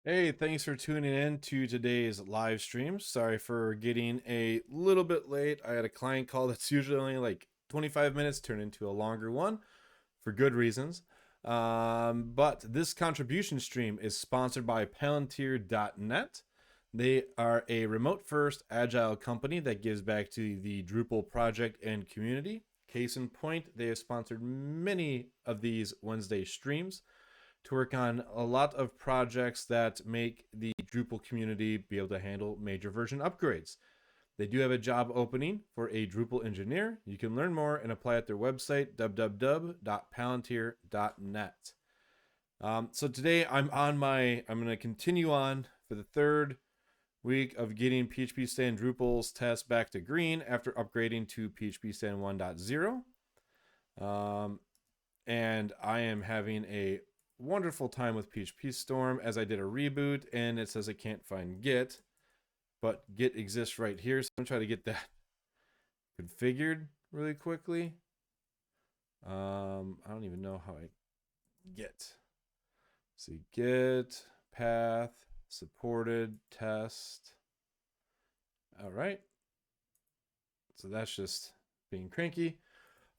Hey, thanks for tuning in to today's live stream. Sorry for getting a little bit late. I had a client call that's usually only like 25 minutes turned into a longer one for good reasons. But this contribution stream is sponsored by Palantir.net. They are a remote first agile company that gives back to the Drupal project and community. Case in point, they have sponsored many of these Wednesday streams to work on a lot of projects that make the Drupal community be able to handle major version upgrades. They do have a job opening for a Drupal engineer. You can learn more and apply at their website, www.palantir.net. So today I'm going to continue on for the third week of getting phpstan-drupal's test back to green after upgrading to phpstan 1.0. And I am having a wonderful time with PHP Storm as I did a reboot and it says I can't find Git, but Git exists right here. So I'm trying to get that configured really quickly. I don't even know how I get. See, Git, path, supported, test. All right. So that's just being cranky.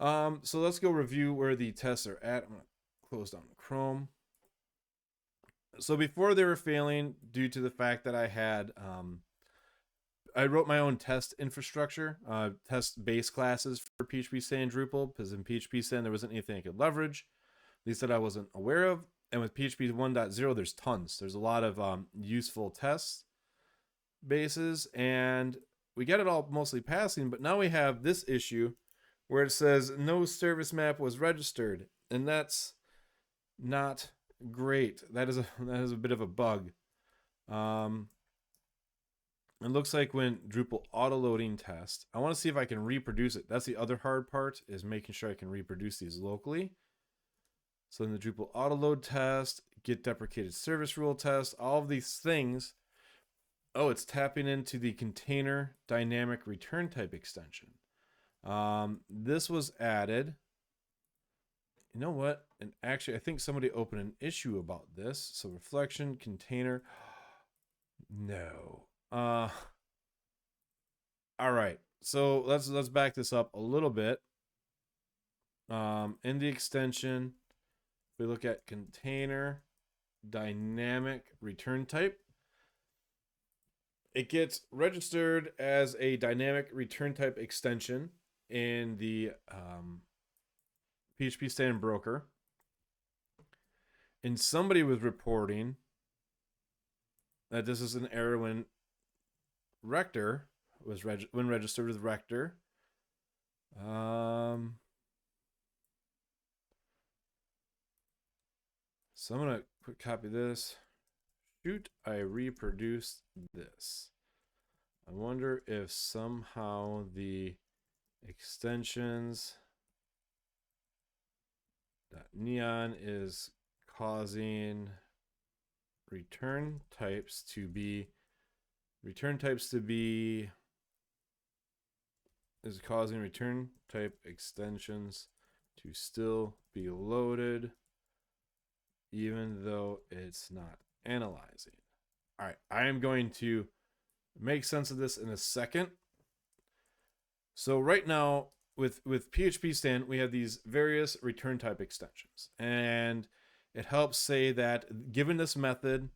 So let's go review where the tests are at. I'm going to close down Chrome. So before they were failing due to the fact that I wrote my own test infrastructure, test base classes for phpstan-drupal, because in phpstan there wasn't anything I could leverage, at least that I wasn't aware of. And with PHP 1.0, there's tons. There's a lot of useful test bases, and we got it all mostly passing, but now we have this issue where it says no service map was registered, and that's not great. That is a bit of a bug. It looks like when Drupal auto loading test, I want to see if I can reproduce it. That's the other hard part, is making sure I can reproduce these locally. So in the Drupal auto load test, get deprecated service rule test, all of these things. Oh, it's tapping into the container dynamic return type extension. This was added. You know what? And actually, I think somebody opened an issue about this. So reflection, container. No. All right. So let's back this up a little bit. In the extension, we look at container dynamic return type. It gets registered as a dynamic return type extension in the phpstan broker. And somebody was reporting that this is an error when Rector was when registered with Rector. So I'm gonna quick copy this. Shoot, I reproduced this. I wonder if somehow the extensions .neon is causing return types to be is causing return type extensions to still be loaded even though it's not analyzing. All right, I am going to make sense of this in a second. So right now with phpstan, we have these various return type extensions, and it helps say that given this method,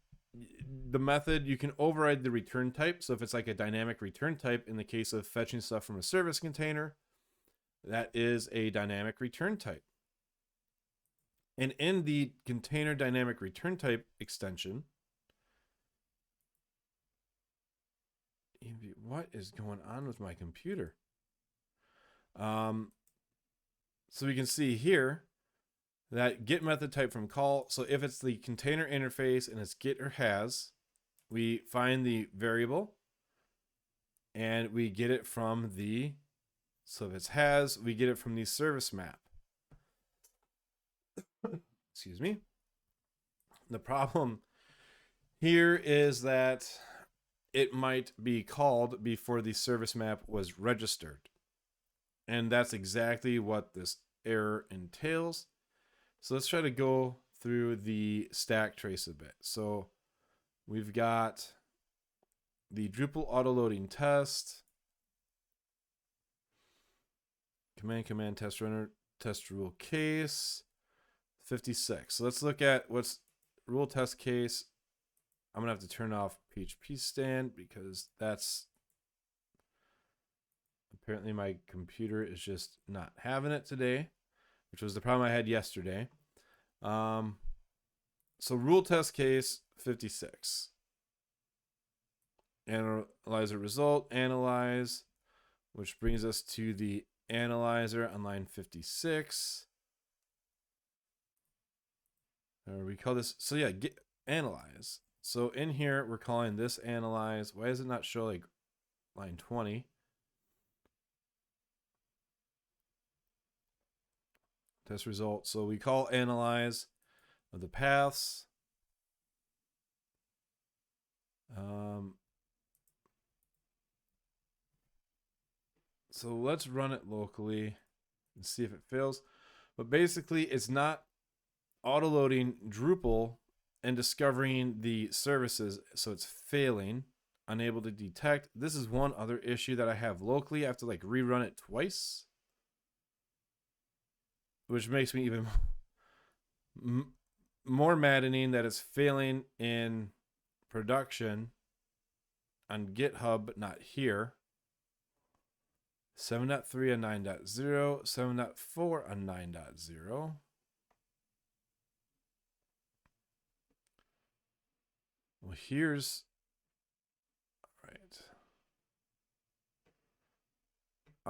the method, you can override the return type. So if it's like a dynamic return type, in the case of fetching stuff from a service container, that is a dynamic return type. And in the container dynamic return type extension, what is going on with my computer? So we can see here that get method type from call. So if it's the container interface and it's get or has, we find the variable and we get it from the, so if it's has, we get it from the service map. Excuse me. The problem here is that it might be called before the service map was registered. And that's exactly what this error entails. So let's try to go through the stack trace a bit. So We've got the Drupal auto-loading test. Command test runner test rule case 56. So let's look at what's rule test case. I'm gonna have to turn off phpstan because that's apparently my computer is just not having it today, which was the problem I had yesterday. So rule test case 56. Analyzer result, analyze, which brings us to the analyzer on line 56. Or we call this, so yeah, get analyze. So in here, we're calling this analyze. Why does it not show like line 20? Test result. So we call analyze of the paths. So let's run it locally and see if it fails. But basically, it's not auto-loading Drupal and discovering the services, so it's failing, unable to detect. This is one other issue that I have locally. I have to like rerun it twice, which makes me even more maddening that it's failing in production on GitHub, but not here. 7.3 on 9.0, 7.4 on 9.0. Well, here's, all right.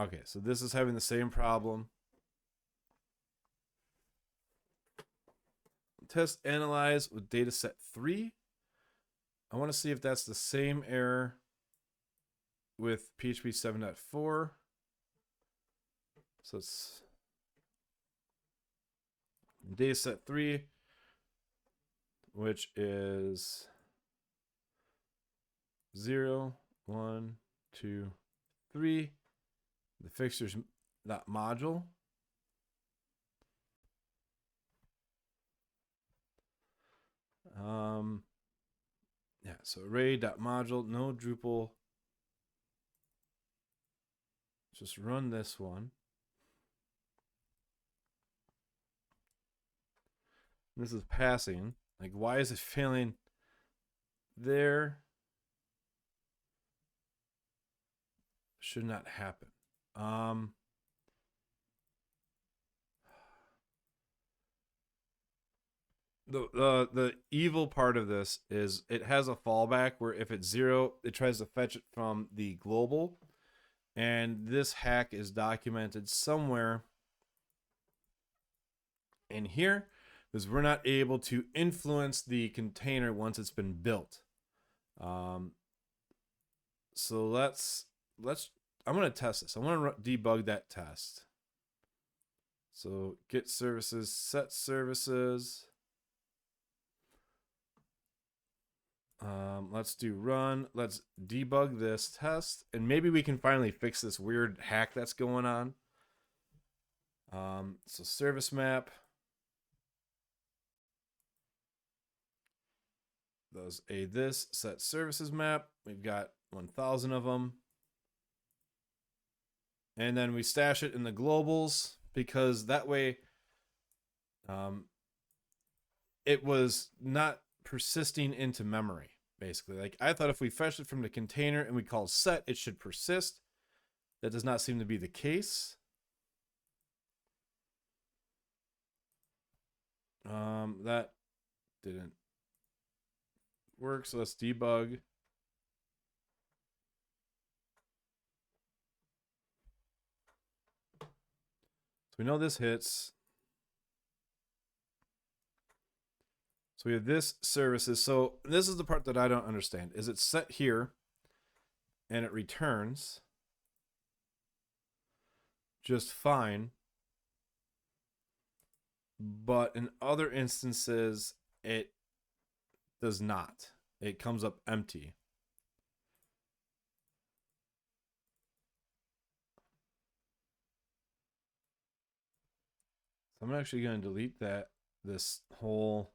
Okay, so this is having the same problem. Test analyze with dataset 3. I want to see if that's the same error with PHP 7.4. So it's dataset 3, which is 0, 1, 2, 3. The fixtures module. Yeah, so array.module, no Drupal. Just run this one. This is passing. Like, why is it failing there? Should not happen. The evil part of this is it has a fallback where if it's 0, it tries to fetch it from the global. And this hack is documented somewhere in here because we're not able to influence the container once it's been built. So let's I'm going to test this. I want to debug that test. So get services, set services. Let's do run. Let's debug this test, and maybe we can finally fix this weird hack that's going on. So service map. Those this set services map. We've got 1,000 of them. And then we stash it in the globals because that way it was not persisting into memory, basically. Like I thought if we fetched it from the container and we call set, it should persist. That does not seem to be the case. That didn't work, so let's debug. So we know this hits. So we have this services. So this is the part that I don't understand. Is it set here and it returns just fine, but in other instances it does not. It comes up empty. So I'm actually going to delete this whole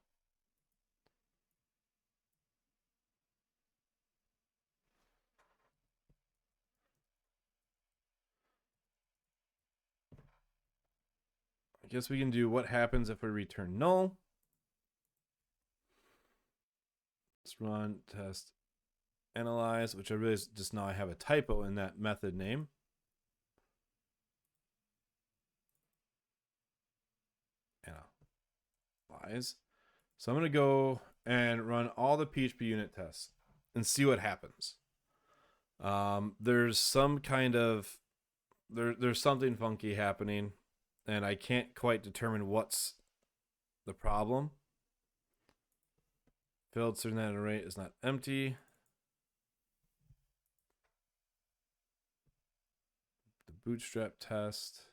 guess we can do what happens if we return null. Let's run test analyze, which I realized just now I have a typo in that method name. Analyze. So I'm going to go and run all the PHP unit tests and see what happens. There's some kind of there's something funky happening, and I can't quite determine what's the problem. Failed certain that array is not empty. The bootstrap test.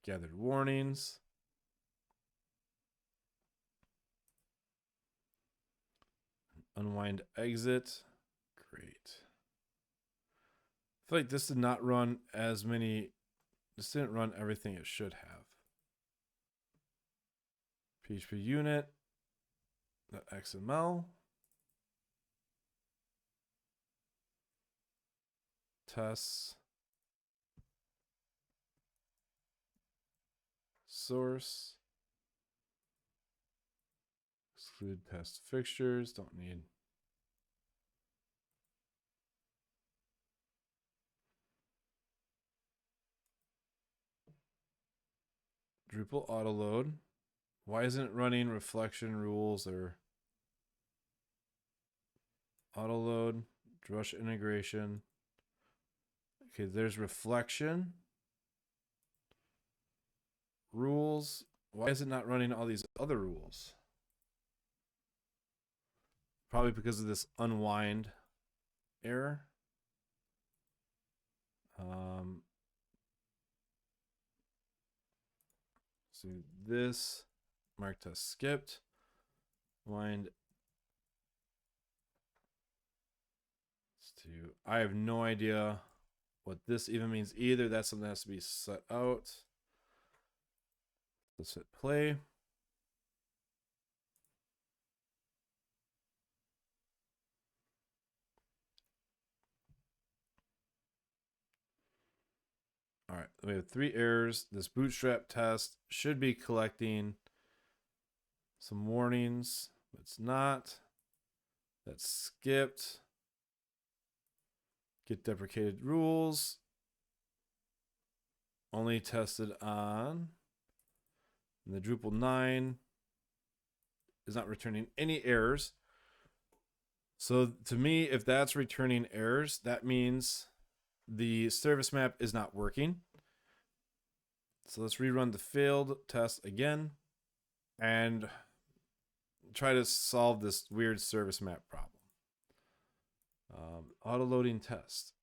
Gathered warnings. Unwind exit. Great. I feel like this did not run as many. This didn't run everything it should have. PHP unit. .xml. Tests. Source. Exclude test fixtures. Don't need. Drupal autoload. Why isn't it running reflection rules or autoload? Drush integration. Okay, there's reflection. Rules. Why is it not running all these other rules? Probably because of this unwind error. So this mark test skipped. Wind. I have no idea what this even means either. That's something that has to be set out. Let's hit play. All right, we have 3 errors. This bootstrap test should be collecting some warnings, but it's not. That's skipped. Get deprecated rules. Only tested on. And the Drupal 9 is not returning any errors. So to me, if that's returning errors, that means the service map is not working. So let's rerun the failed test again and try to solve this weird service map problem. Auto loading test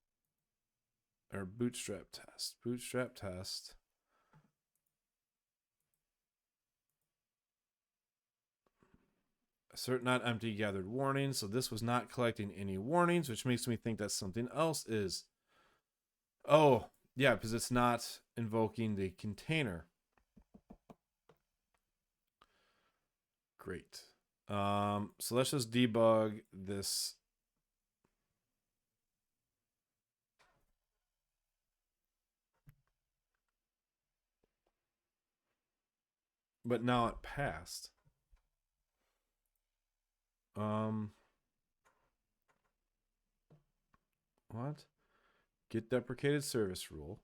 or bootstrap test. Bootstrap test. Assert not empty gathered warnings. So this was not collecting any warnings, which makes me think that something else is. Oh, yeah, because it's not invoking the container. Great. So let's just debug this. But now it passed. What? Get deprecated service rule.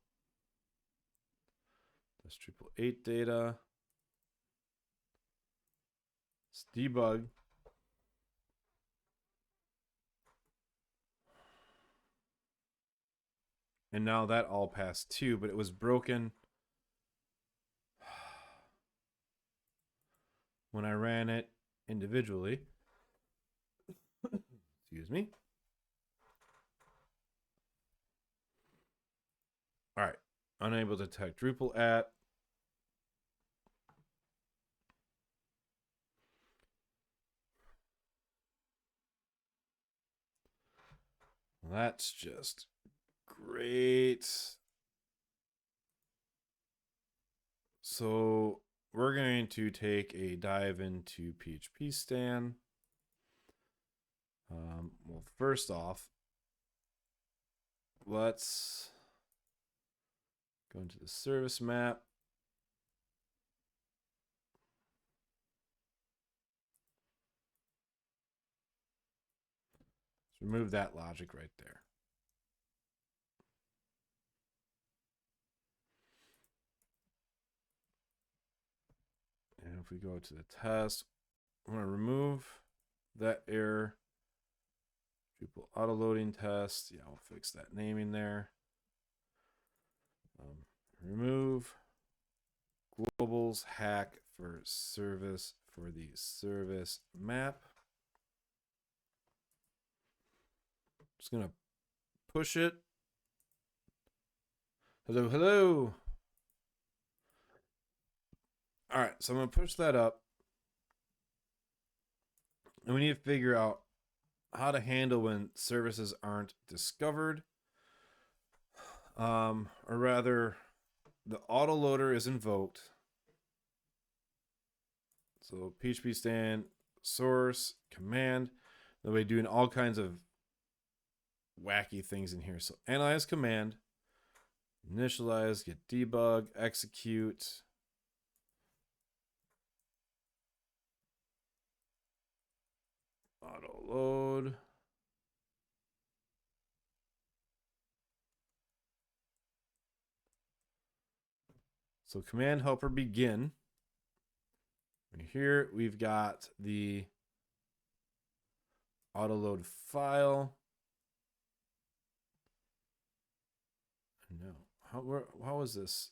That's Drupal 8 data. Let's debug. And now that all passed too, but it was broken when I ran it individually. Excuse me. All right. Unable to detect Drupal at. That's just great. So we're going to take a dive into phpstan. Well, first off, let's Go into the service map. Let's remove that logic right there. And if we go to the test, I'm going to remove that error. Drupal auto loading test. Yeah, I'll fix that naming there. Remove globals hack for service for the service map. Just going to push it. Hello, hello. All right, so I'm going to push that up. And we need to figure out how to handle when services aren't discovered. Or rather, the autoloader is invoked. So phpstan source command. Then we're doing all kinds of wacky things in here. So analyze command, initialize, get debug, execute. Auto load. So command helper begin. Right here we've got the auto load file. No, how is this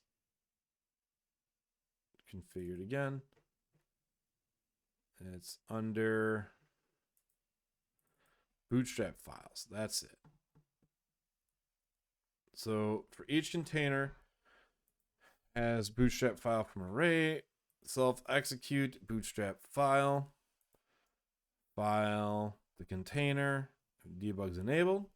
configured again? It's under Bootstrap files. That's it. So for each container as Bootstrap file from array, self execute Bootstrap file, the container, debug's enabled.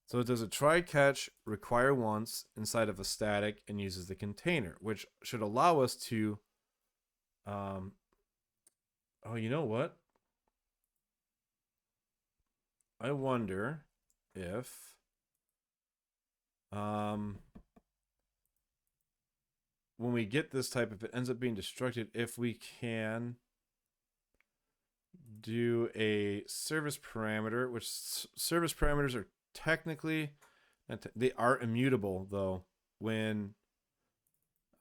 So it does a try catch require once inside of a static and uses the container, which should allow us to oh, you know what? I wonder if when we get this type, if it ends up being destructed, if we can do a service parameter, which service parameters are technically, they are immutable though when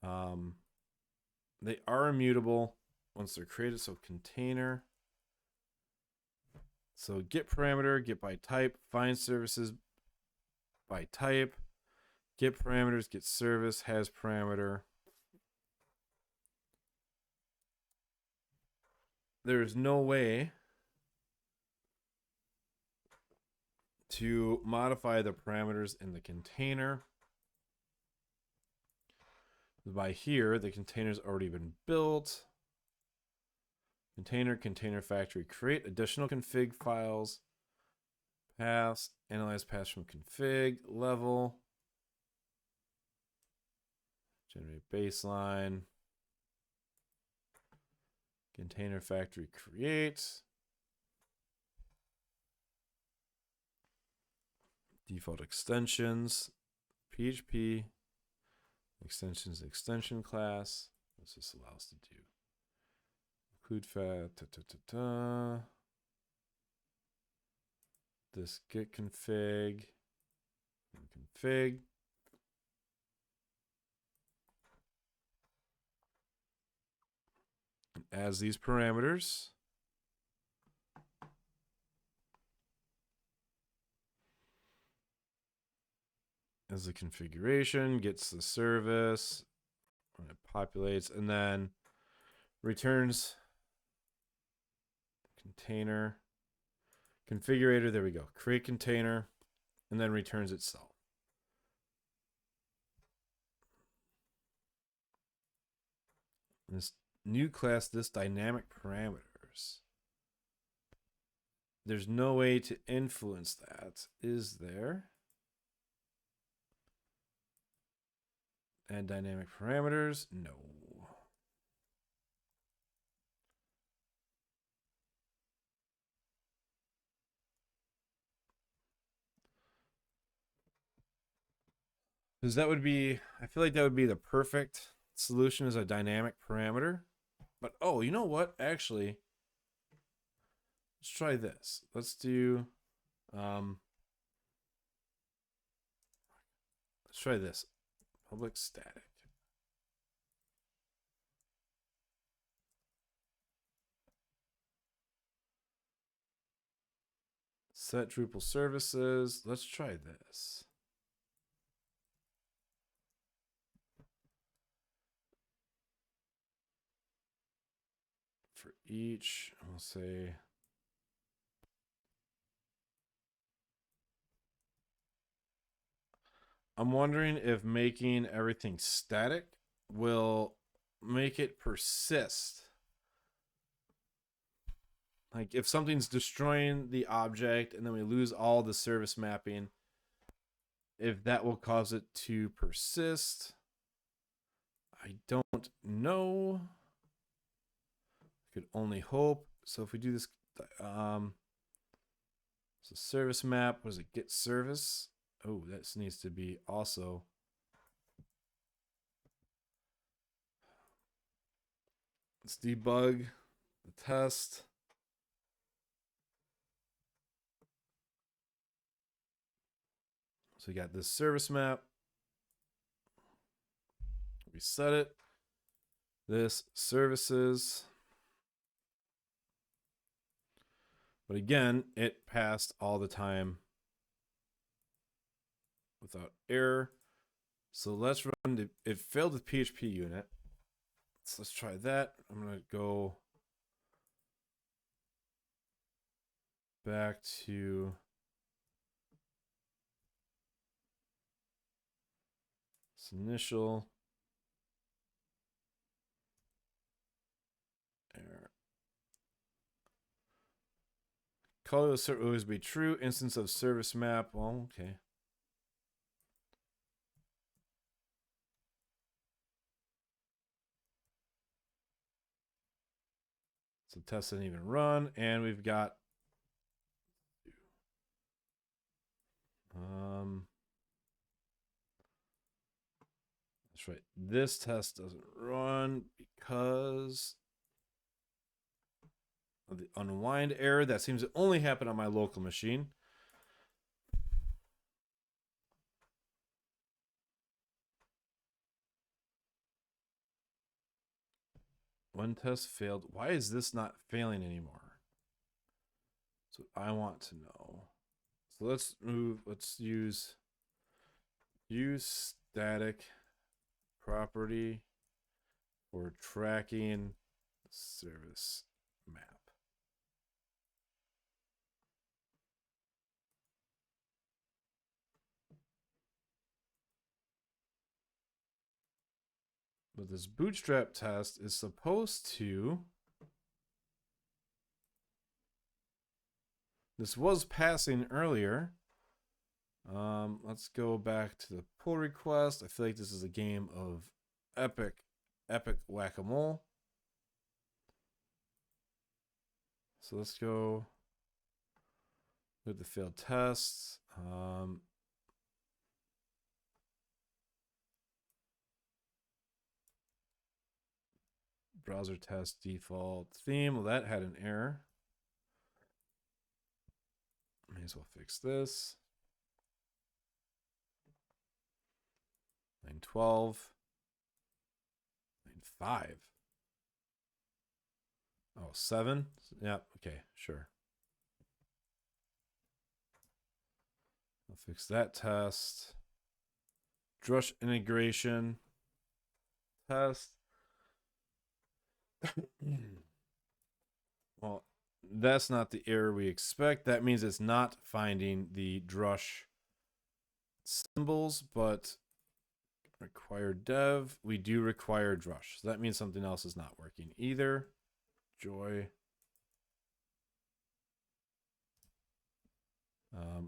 they are immutable once they're created. So container. So get parameter, get by type, find services by type, get parameters, get service, has parameter. There's no way to modify the parameters in the container. By here, the container's already been built. Container factory, create additional config files, paths, analyze paths from config, level, generate baseline, container factory, create, default extensions, PHP, extensions, extension class. What's this allow us to do? Include this get config, config. As these parameters. As the configuration, gets the service, when it populates, and then returns container configurator. There we go. Create container, and then returns itself. This new class, this dynamic parameters. There's no way to influence that, is there? Add dynamic parameters? No. Because that would be, I feel like that would be the perfect solution as a dynamic parameter. But oh, you know what? Actually, let's try this. Let's do, um, let's try this. Public static. Set Drupal services. Let's try this. For each, we'll say I'm wondering if making everything static will make it persist. Like if something's destroying the object and then we lose all the service mapping, if that will cause it to persist. I don't know. Could only hope. So if we do this, so service map, what is it? Get service. Oh, this needs to be also. Let's debug the test. So we got this service map. We set it. This services. But again, it passed all the time without error. So let's run the, it failed with PHP unit. So let's try that. I'm going to go back to this initial error. Color will always be true. Instance of service map. Well, okay. So test didn't even run, and we've got that's right. This test doesn't run because of the unwind error. That seems to only happen on my local machine. One test failed. Why is this not failing anymore? That's what I want to know. So let's move, let's use static property for tracking service map. But this bootstrap test is supposed to, this was passing earlier. Let's go back to the pull request. I feel like this is a game of epic whack-a-mole. So let's go with the failed tests. Browser test default theme. Well, that had an error. May as well fix this. Line 12. Line 5. Oh, 7? Yeah, okay, sure. I'll fix that test. Drush integration test. Well, that's not the error we expect. That means it's not finding the Drush symbols, but require dev. We do require Drush. So that means something else is not working either. Joy.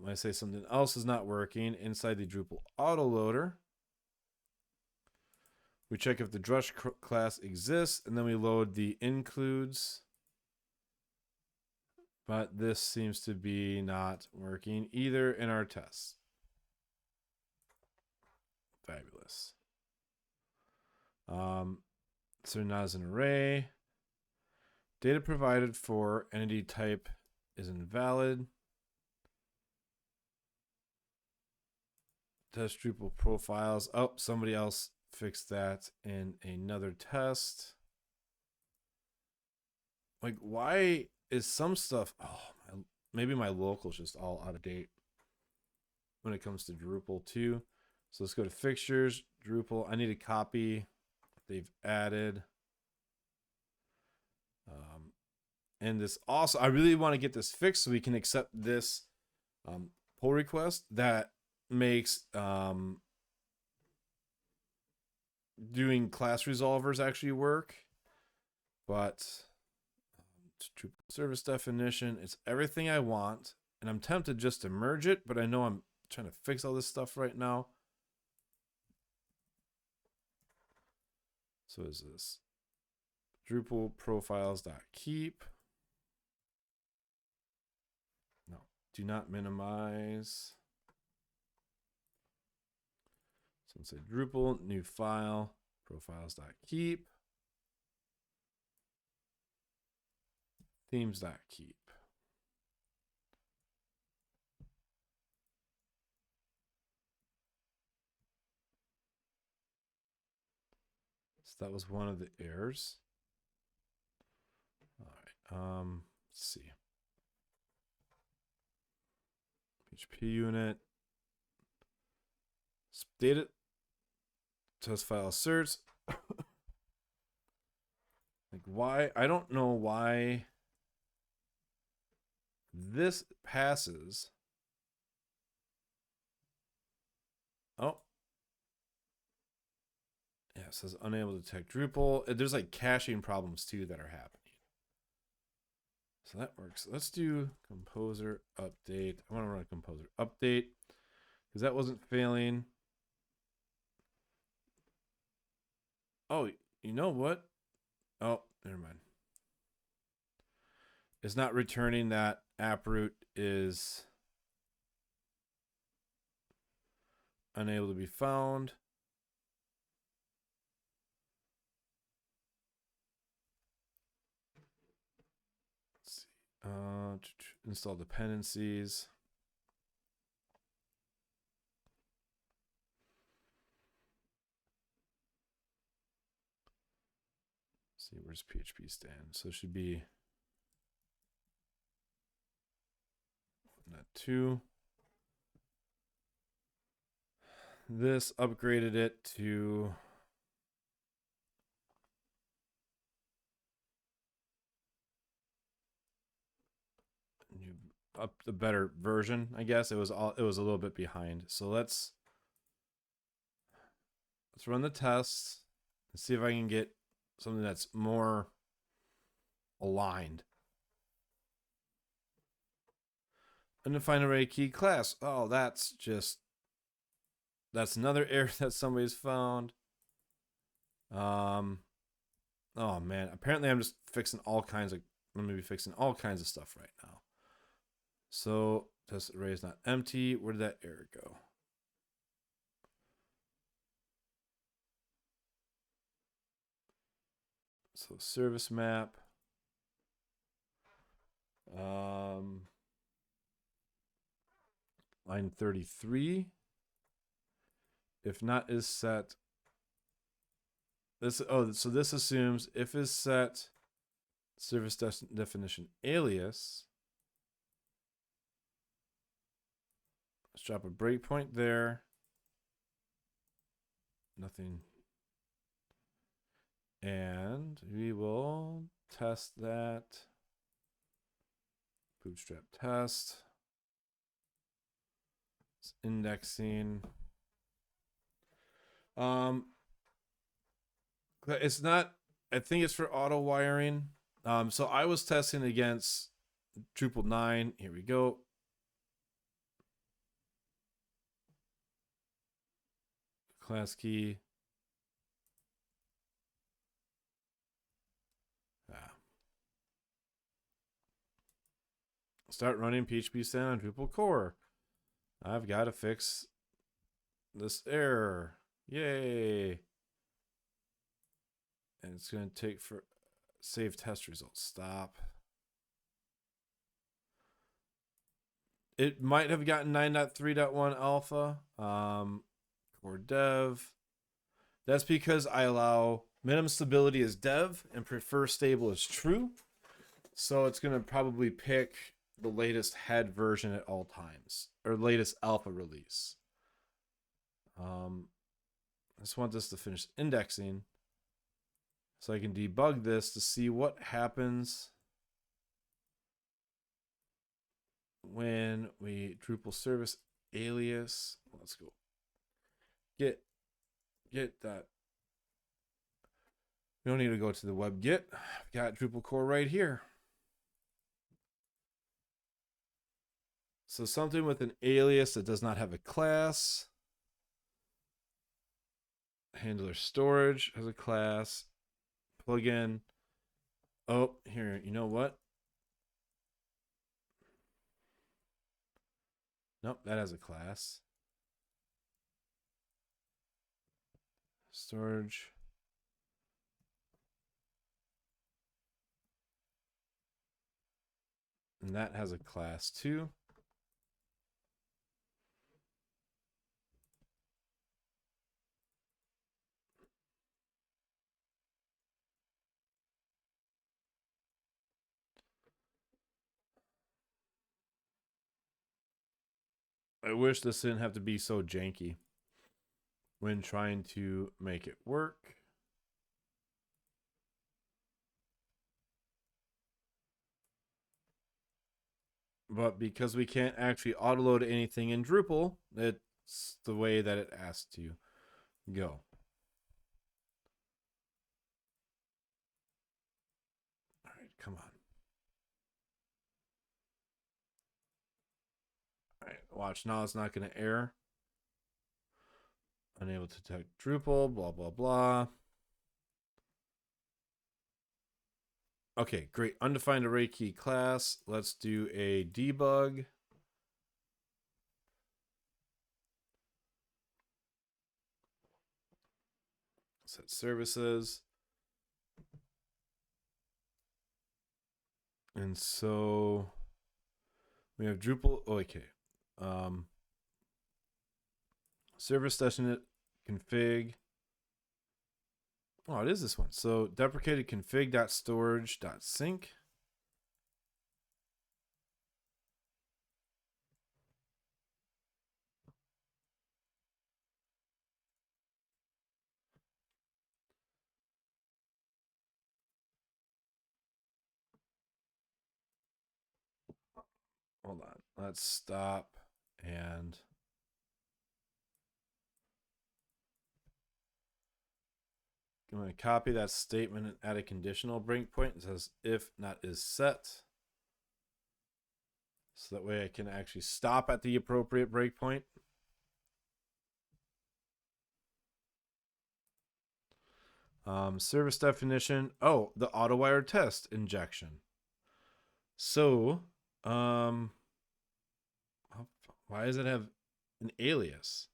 When I say something else is not working, inside the Drupal autoloader, we check if the Drush class exists, and then we load the includes. But this seems to be not working either in our tests. Fabulous. So not as an array. Data provided for entity type is invalid. Test Drupal profiles. Oh, somebody else fixed that in another test. Like, why is some stuff... Oh, maybe my local's just all out of date when it comes to Drupal too. So let's go to fixtures, Drupal. I need to copy what they've added. And this also, I really want to get this fixed so we can accept this pull request that makes doing class resolvers actually work. But Drupal service definition, it's everything I want. And I'm tempted just to merge it, but I know I'm trying to fix all this stuff right now. So is this Drupal profiles.keep. No, do not minimize. So let's say Drupal, new file, profiles.keep, themes.keep. So that was one of the errors. All right. Let's see. PHP unit. Data test file asserts. Like, why? I don't know why this passes. Oh. Yeah, it says unable to detect Drupal. There's like caching problems too that are happening. So that works. Let's do composer update. I want to run a composer update because that wasn't failing. Oh, you know what? Oh, never mind. It's not returning that AppRoot is unable to be found. Let's see. Install dependencies. See, where's phpstan? So it should be not 2. This upgraded it to up the better version, I guess. It was a little bit behind. So let's run the tests and see if I can get something that's more aligned. Undefined array key class. Oh, that's another error that somebody's found. Oh man, apparently I'm just fixing all kinds of stuff right now. So test array is not empty. Where did that error go? So service map. Line 33. If not is set. So this assumes if is set service definition alias. Let's drop a breakpoint there. Nothing. And we will test that. Bootstrap test. It's indexing. It's not, I think it's for auto wiring. So I was testing against Drupal 9. Here we go. Class key. Start running phpstan on Drupal core. I've got to fix this error. Yay. And it's going to take for save test results. Stop. It might have gotten 9.3.1 alpha. Core dev. That's because I allow minimum stability as dev and prefer stable as true. So it's going to probably pick the latest head version at all times, or latest alpha release. I just want this to finish indexing so I can debug this to see what happens when we Drupal service alias. Let's go. Get that. We don't need to go to the web Git. I've got Drupal core right here. So something with an alias that does not have a class. Handler storage has a class. Plugin. Oh, here, you know what? Nope, that has a class. Storage. And that has a class too. I wish this didn't have to be so janky when trying to make it work. But because we can't actually autoload anything in Drupal, it's the way that it asks to go. All right, come on. All right, watch. Now it's not going to error. Unable to detect Drupal, blah, blah, blah. Okay, great. Undefined array key class. Let's do a debug. Set services. And so we have Drupal. Oh, okay. Service session config. Oh, it is this one. So deprecated config.storage.sync. Hold on. Let's stop and I'm going to copy that statement and add a conditional breakpoint. It says if not is set. So that way I can actually stop at the appropriate breakpoint. Service definition. Oh, the AutoWire test injection. So, why does it have an alias?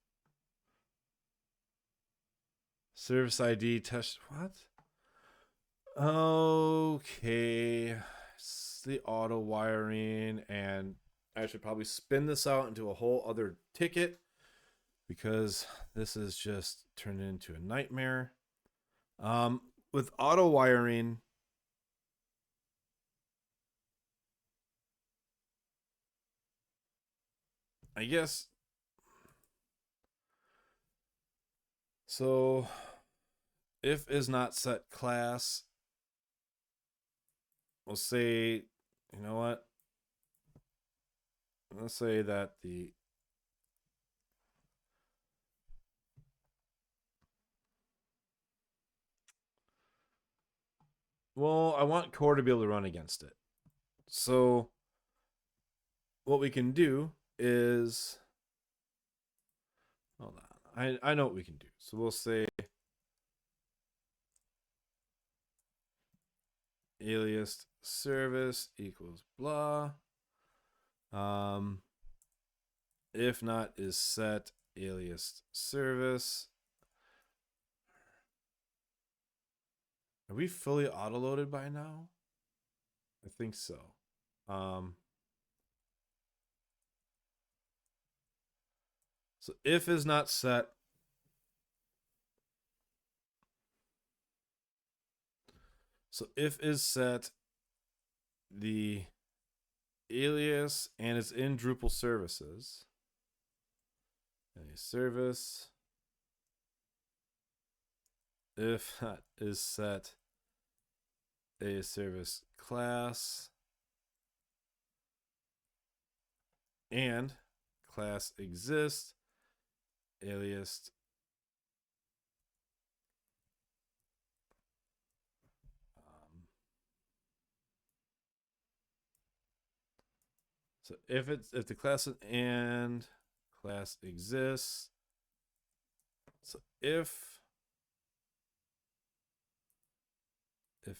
Service ID test. What? Okay. It's the auto wiring, and I should probably spin this out into a whole other ticket because this is just turned into a nightmare. With auto wiring, I guess. So if is not set class, we'll say, you know what? Let's say that the well, I want core to be able to run against it. So what we can do is hold on. I know what we can do. So we'll say alias service equals blah. If not is set alias service. Are we fully auto-loaded by now? I think so. Um, so if is not set. So if is set the alias and it's in Drupal services. A service if that is set a service class and class exists alias so if the class and class exists, so if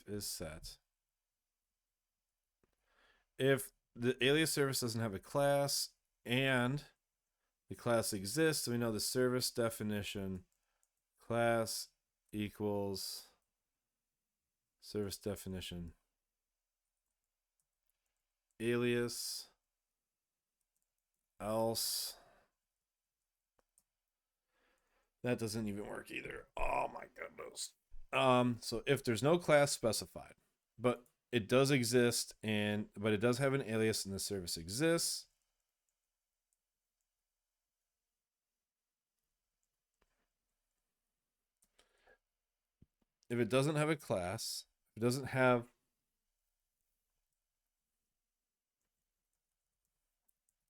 is set, if the alias service doesn't have a class and the class exists, we know the service definition class equals service definition alias else. That doesn't even work either. Oh my goodness. So if there's no class specified, but it does exist but it does have an alias and the service exists. If it doesn't have a class, if it doesn't have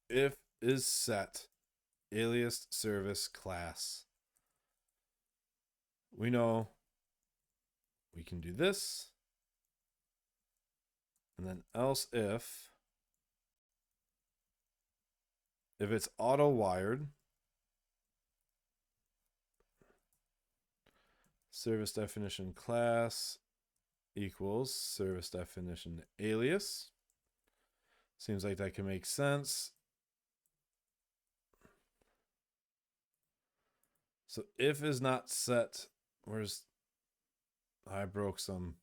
if is set alias service class, we know we can do this. And then else if it's auto wired, service definition class equals service definition alias. Seems like that can make sense. So if is not set, I broke some.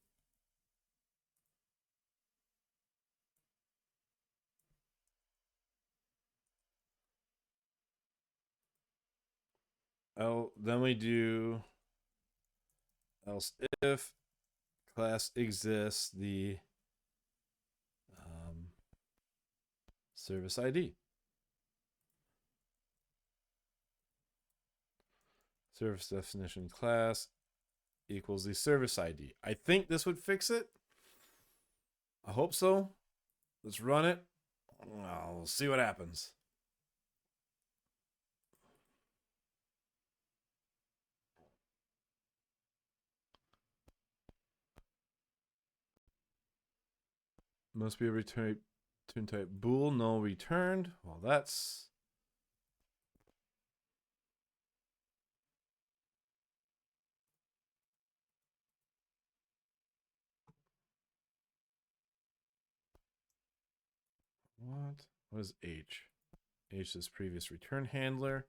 Oh, then we do else if class exists the service ID. Service definition class equals the service ID. I think this would fix it. I hope so. Let's run it. We'll see what happens. Must be a return type bool, no returned. Well, that's what is H? H is previous return handler.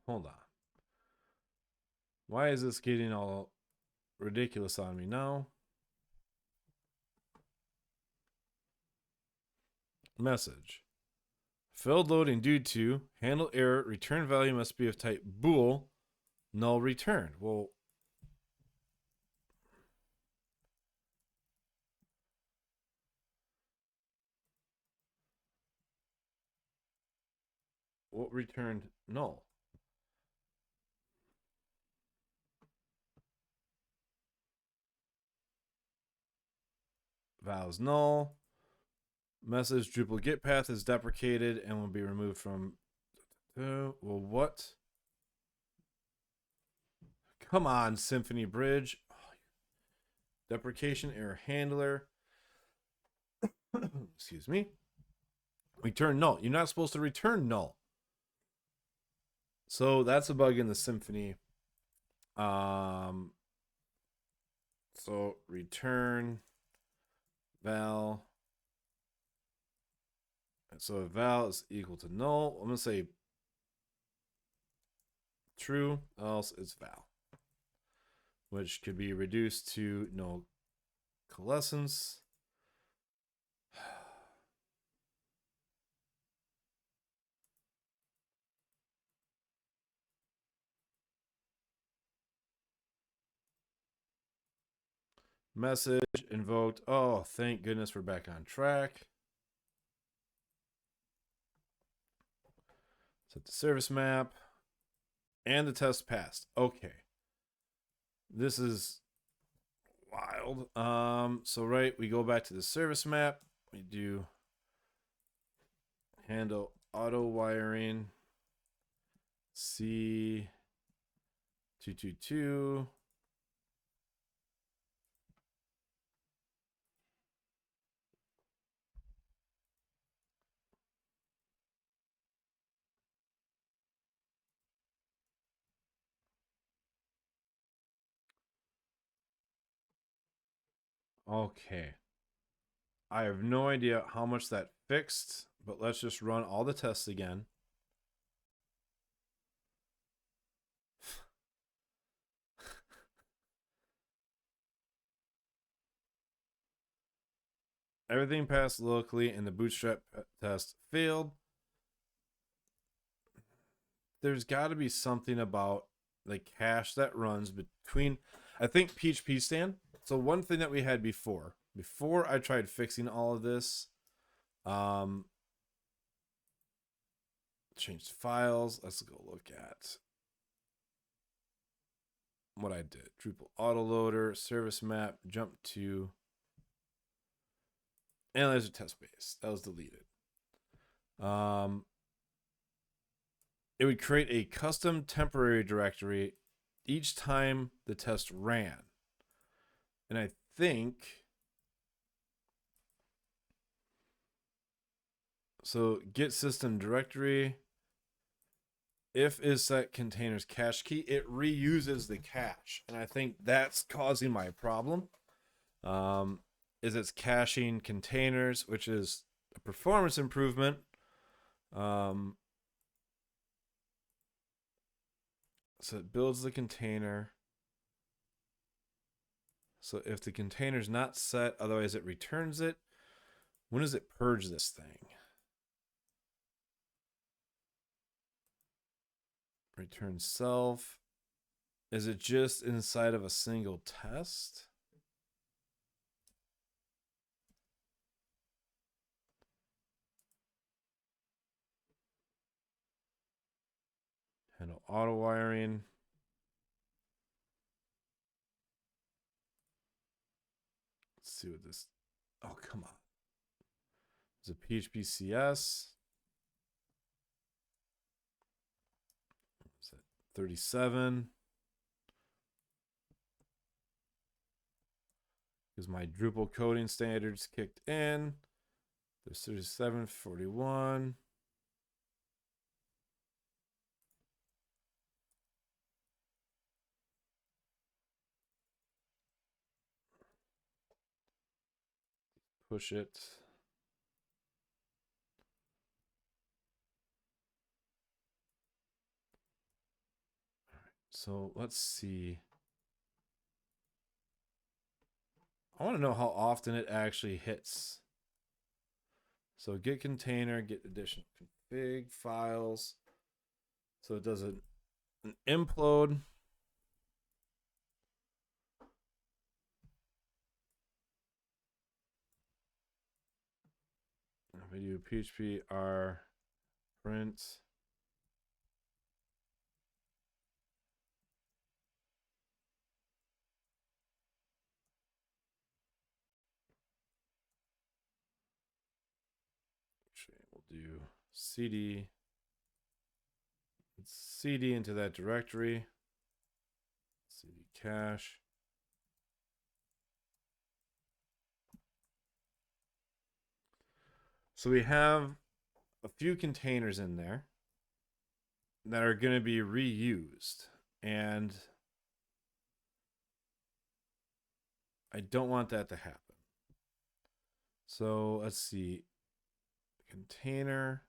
Hold on. Why is this getting all ridiculous on me now? Message. Failed loading due to handle error. Return value must be of type bool, null returned. Well, what returned null? Vals null. Message Drupal get path is deprecated and will be removed from. Well, what? Come on, Symphony Bridge. Deprecation error handler. Excuse me. Return null. You're not supposed to return null. So that's a bug in the Symfony. So return val. So if val is equal to null, I'm gonna say true, else it's val, which could be reduced to no coalescence. Message invoked. Oh, thank goodness we're back on track. Set the service map. And the test passed. Okay. This is wild. So right, we go back to the service map. We do handle auto wiring C222. Okay. I have no idea how much that fixed, but let's just run all the tests again. Everything passed locally and the bootstrap test failed. There's got to be something about the cache that runs between, I think, phpstan. So one thing that we had before I tried fixing all of this, changed files. Let's go look at what I did. Drupal autoloader, service map, jump to analyzer test base. That was deleted. It would create a custom temporary directory each time the test ran. And I think, so get system directory. If is set containers cache key, it reuses the cache. And I think that's causing my problem. Is it's caching containers, which is a performance improvement. So it builds the container. So if the container is not set, otherwise it returns it. When does it purge this thing? Return self. Is it just inside of a single test? Handle auto wiring. Let's see what this. Oh, come on. Is it phpcs? Is it 37? Because my Drupal coding standards kicked in. There's 37, 41. Push it. All right, so let's see. I want to know how often it actually hits. So get container, get additional config files. So it does an implode. If we do PHP r print. We'll do cd into that directory, cd cache. So we have a few containers in there that are going to be reused. And I don't want that to happen. So let's see. Container.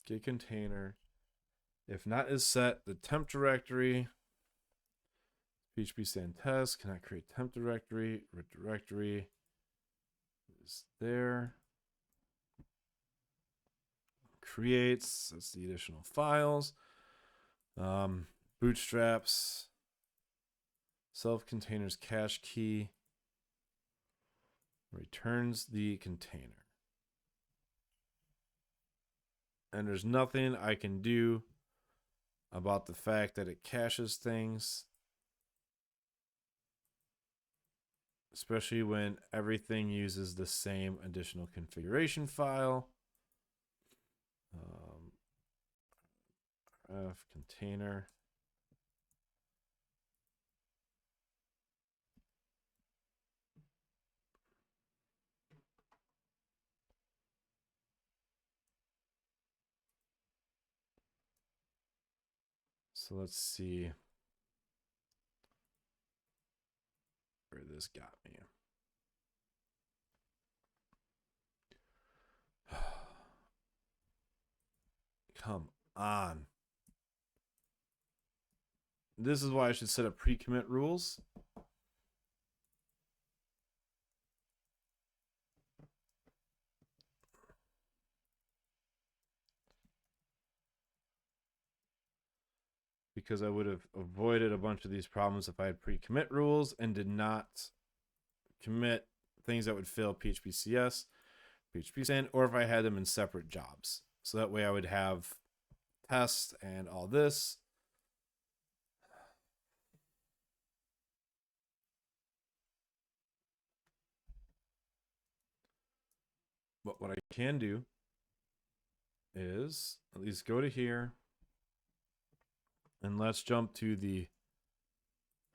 Get container. If not is set, the temp directory. phpstan test cannot create temp directory. Root directory is there. Creates. That's the additional files. Bootstraps. Self-containers cache key. Returns the container. And there's nothing I can do about the fact that it caches things, especially when everything uses the same additional configuration file. F container. So let's see where this got me. Come on. This is why I should set up pre-commit rules. Because I would have avoided a bunch of these problems if I had pre-commit rules and did not commit things that would fail PHPCS, phpstan, or if I had them in separate jobs. So that way I would have tests and all this. But what I can do is at least go to here and let's jump to the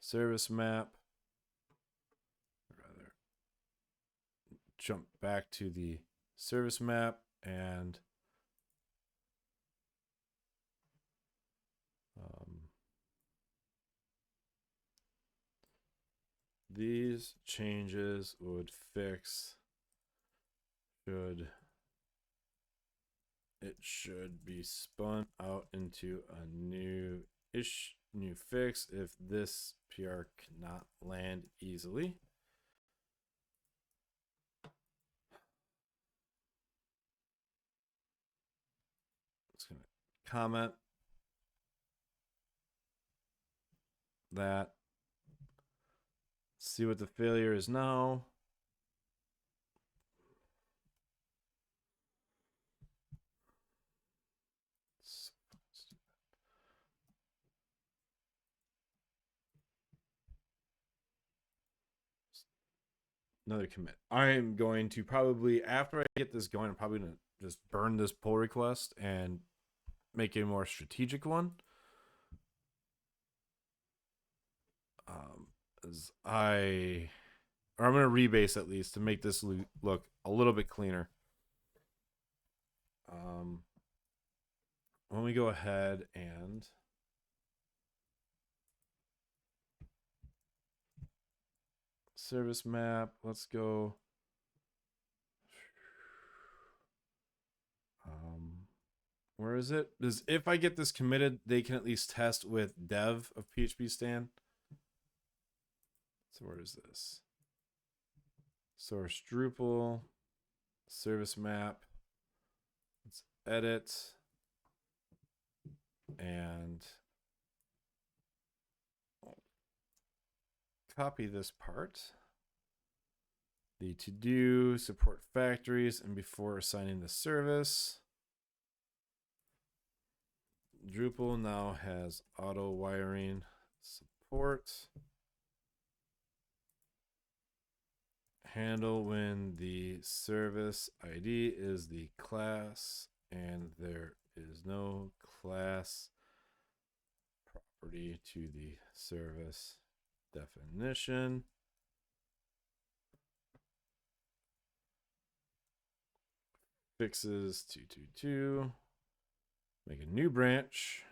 service map. Or rather, jump back to the service map and these changes would fix it should be spun out into a new fix if this PR cannot land easily. It's going to comment that. See what the failure is now. Another commit. I'm going to probably, after I get this going, I'm probably going to just burn this pull request and make a more strategic one. I'm going to rebase at least to make this look a little bit cleaner. When we go ahead and service map, let's go. Where is it? Because if I get this committed, they can at least test with dev of phpstan. So where is this? Source Drupal, service map. Let's edit and copy this part. The to-do, support factories, and before assigning the service, Drupal now has auto wiring support. Handle when the service ID is the class and there is no class property to the service definition. fixes 222. Make a new branch.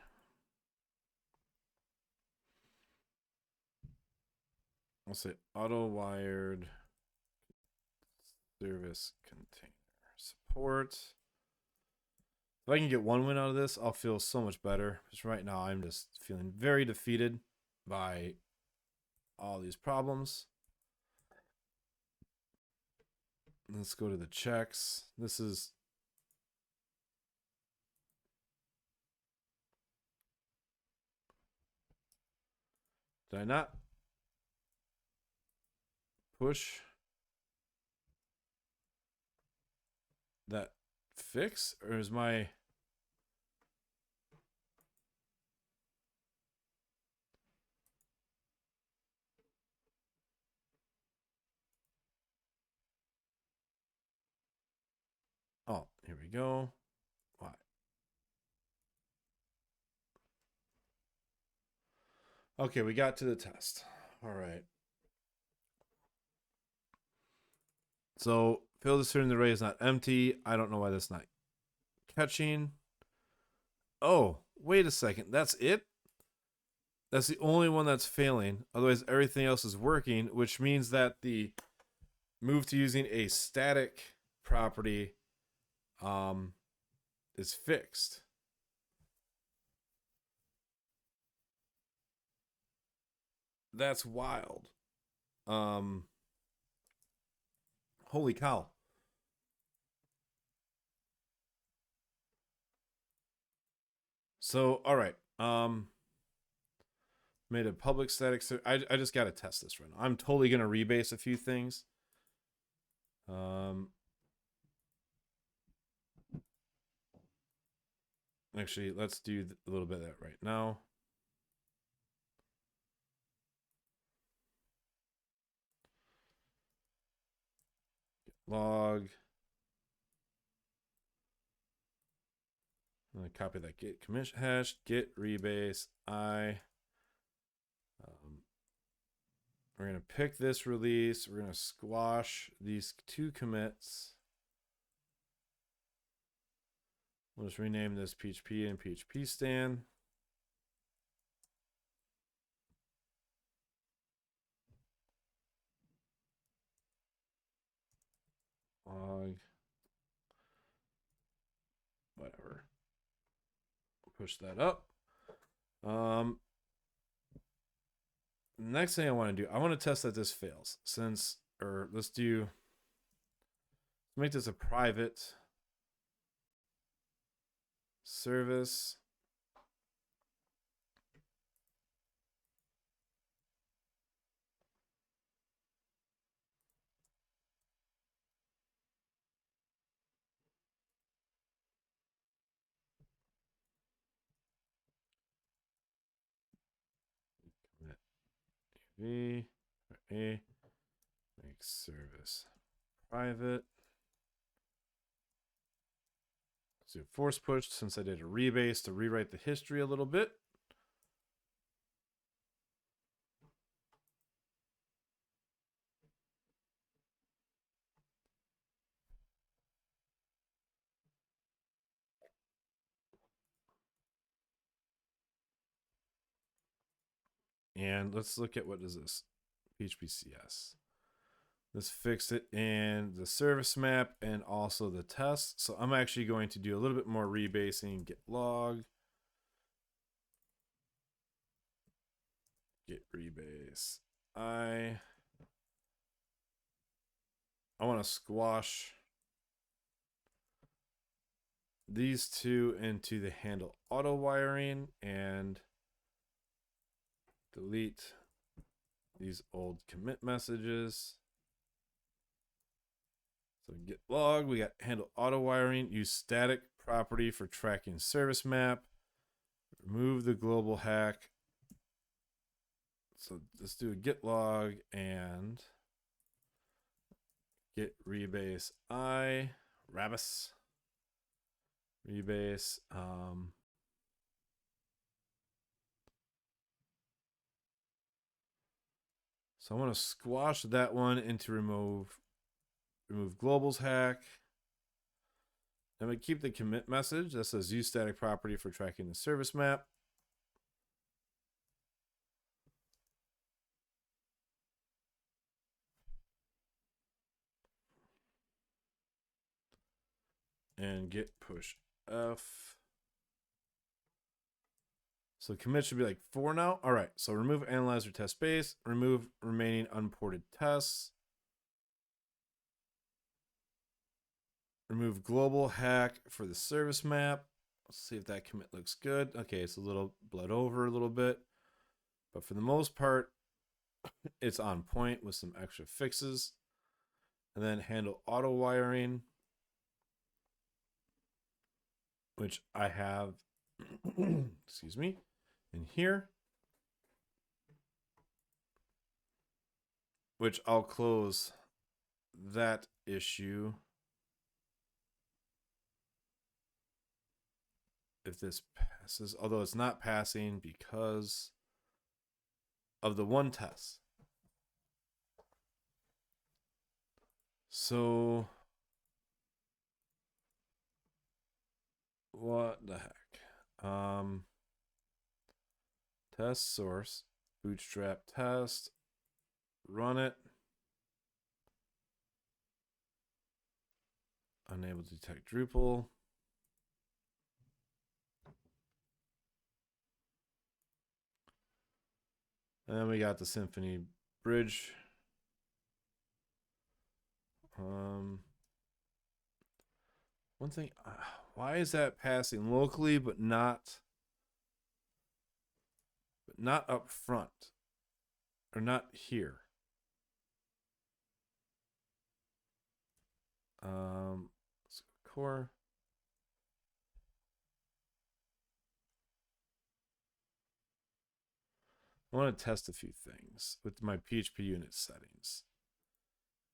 I'll say auto wired service container support. If I can get one win out of this, I'll feel so much better. Because right now I'm just feeling very defeated by all these problems. Let's go to the checks. This is did I not push that fix, or is my oh, here we go. Why? Okay, we got to the test. All right. So fill the certain array is not empty. I don't know why that's not catching. Oh, wait a second. That's it? That's the only one that's failing. Otherwise, everything else is working, which means that the move to using a static property is fixed. That's wild. Holy cow. So, all right. Made a public static. I just got to test this right now. I'm totally going to rebase a few things. Actually, let's do a little bit of that right now. Log. I'm going to copy that git commit hash, git rebase I. We're going to pick this release. We're going to squash these two commits. We'll just rename this PHP and phpstan. Log. Whatever. Push that up. Next thing I want to do, I want to test that this fails. Let's make this a private service. V A make service private. Let's do force push since I did a rebase to rewrite the history a little bit. And let's look at what is this? phpcs. This fixed it in the service map and also the test. So I'm actually going to do a little bit more rebasing. Git log. Git rebase. I want to squash these two into the handle auto wiring and delete these old commit messages. So git log, we got handle auto wiring, use static property for tracking service map, remove the global hack. So let's do a git log and git rebase I, Rabus, rebase. So I want to squash that one into remove globals hack. I'm going to keep the commit message that says use static property for tracking the service map. And git push F. So commit should be like 4 now. All right. So remove analyzer test base, remove remaining unported tests, remove global hack for the service map. Let's see if that commit looks good. Okay, it's a little bled over a little bit, but for the most part, it's on point with some extra fixes. And then handle auto wiring, which I have, excuse me, in here, which I'll close that issue if this passes, although it's not passing because of the one test. So what the heck? Test source, bootstrap test, run it. Unable to detect Drupal. And then we got the Symfony bridge. One thing, why is that passing locally but not up front or not here? Let's go core. I want to test a few things with my PHP unit settings.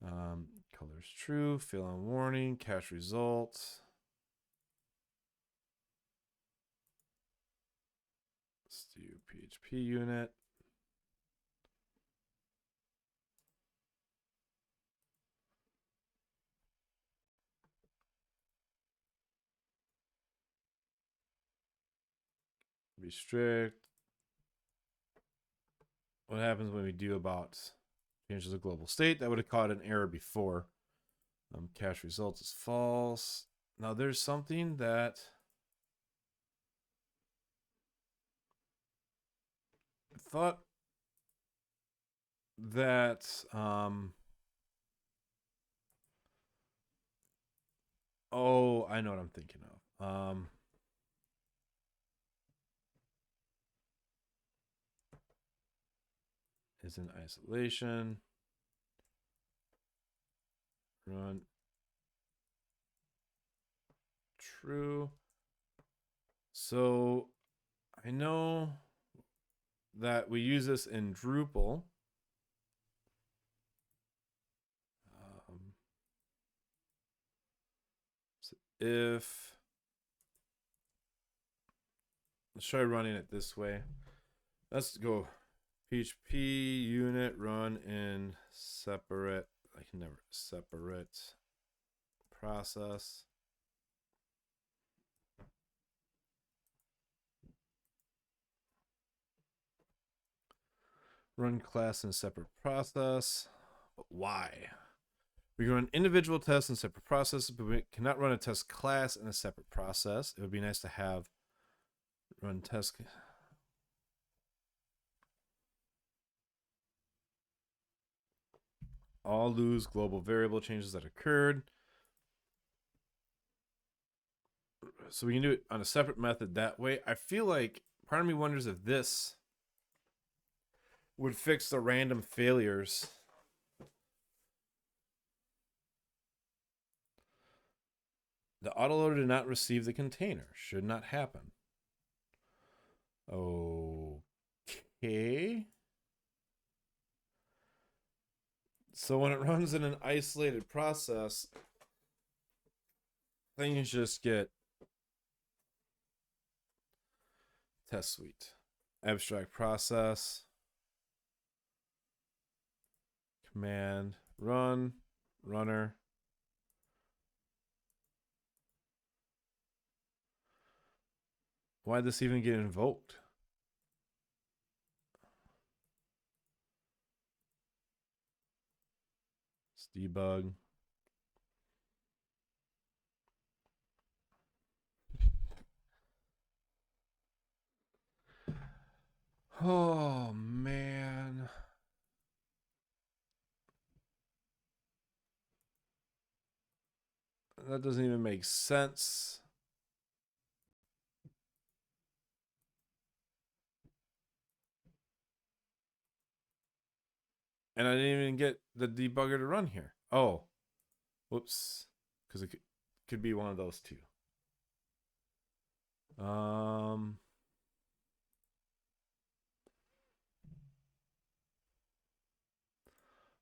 Colors true, fail on warning, cache results. Let's do PHP unit. Be strict. What happens when we do about changes the global state? That would have caught an error before. Cache results is false. Now there's something that I thought that oh, I know what I'm thinking of. Is in isolation. Run true. So I know that we use this in Drupal. So if let's try running it this way. Let's go PHP unit run in separate. I can never separate process. Run class in separate process. But why? We can run individual tests in separate processes, but we cannot run a test class in a separate process. It would be nice to have run test. All lose global variable changes that occurred. So we can do it on a separate method that way. I feel like part of me wonders if this would fix the random failures. The autoloader did not receive the container. Should not happen. Okay. So when it runs in an isolated process, things just get test suite. Abstract process. Command run, runner. Why'd this even get invoked? Let's debug. Oh, man. That doesn't even make sense. And I didn't even get the debugger to run here. Oh, whoops. Because it could be one of those two.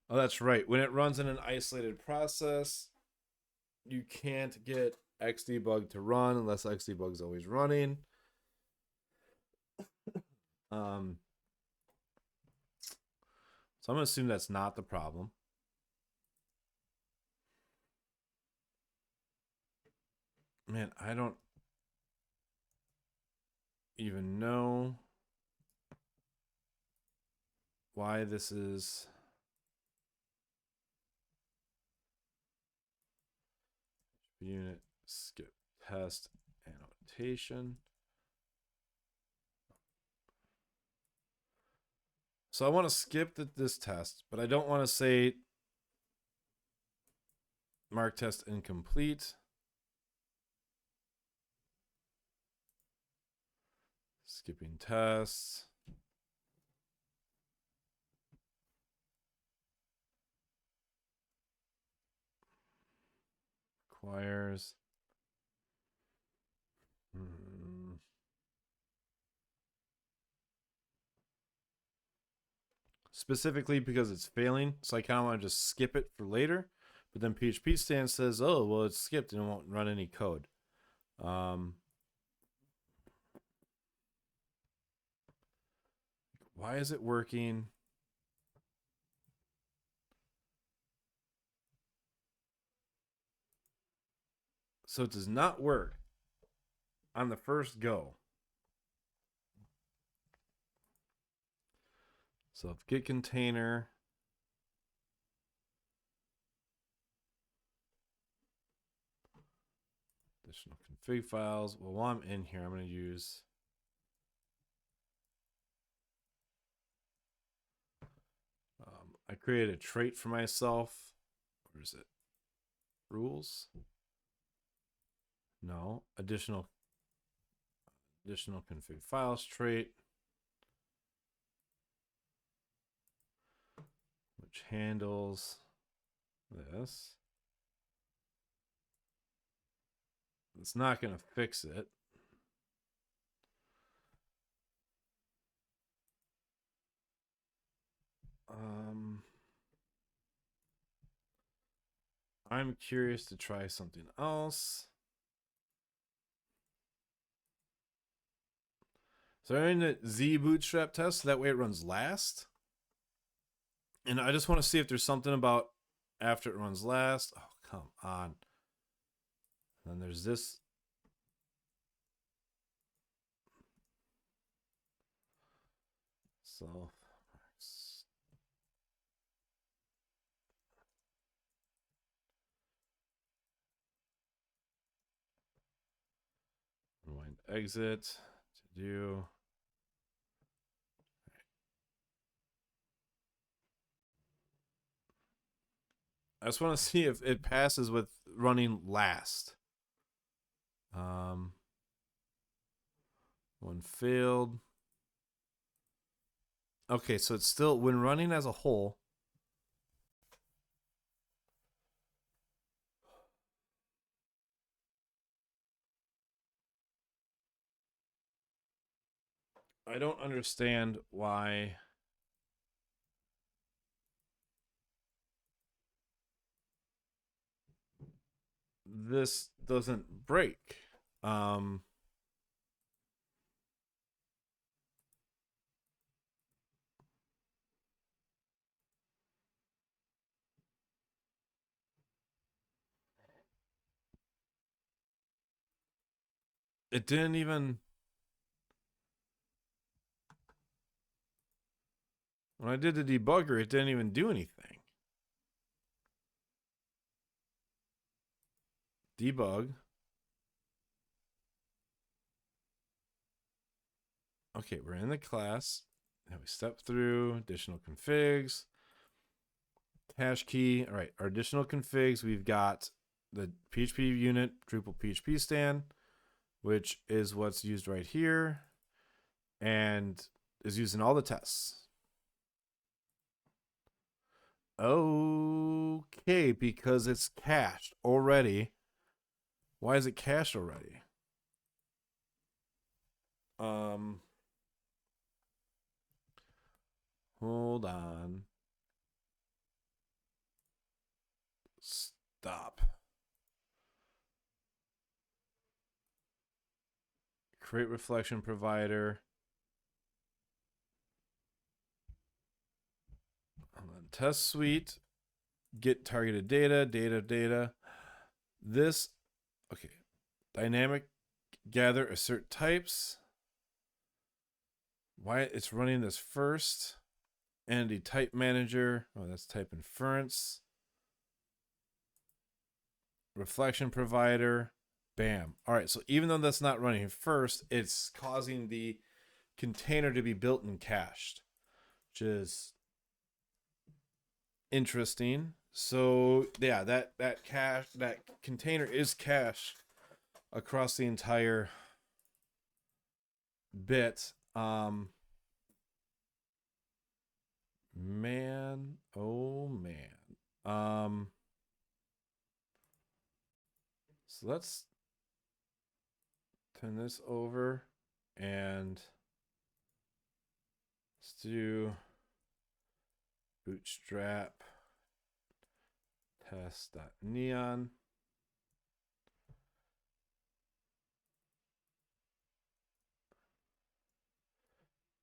Oh, that's right. When it runs in an isolated process, you can't get xdebug to run unless xdebug is always running. Um, so I'm gonna assume that's not the problem. Man, I don't even know why this is. Unit skip test annotation. So I want to skip this test, but I don't want to say mark test incomplete. Skipping tests. Requires. Specifically because it's failing, so I kind of want to just skip it for later. But then phpstan says, oh, well, it's skipped and it won't run any code. Why is it working? So it does not work on the first go. So if git container additional config files. Well, while I'm in here, I'm going to use I created a trait for myself. Where is it? Rules? No. Additional config files trait, which handles this. It's not going to fix it. I'm curious to try something else. So I'm in a Z bootstrap test, so that way it runs last. And I just want to see if there's something about after it runs last. Oh, come on. And then there's this. So rewind exit to do. I just want to see if it passes with running last. One failed. Okay, so it's still, when running as a whole, I don't understand why this doesn't break. It didn't even When I did the debugger, it didn't even do anything. Debug. Okay, we're in the class. Now we step through additional configs, hash key. All right, our additional configs, we've got the PHP unit, Drupal phpstan, which is what's used right here and is used in all the tests. Okay, because it's cached already. Why is it cached already? Hold on. Stop. Create reflection provider. Test suite. Get targeted data. This, okay. Dynamic gather assert types. Why it's running this first. Entity type manager. Oh, that's type inference. Reflection provider. Bam. All right, so even though that's not running first, it's causing the container to be built and cached, which is interesting. So yeah, that container is cached across the entire bit. Man, oh man. So let's turn this over and let's do bootstrap test.neon.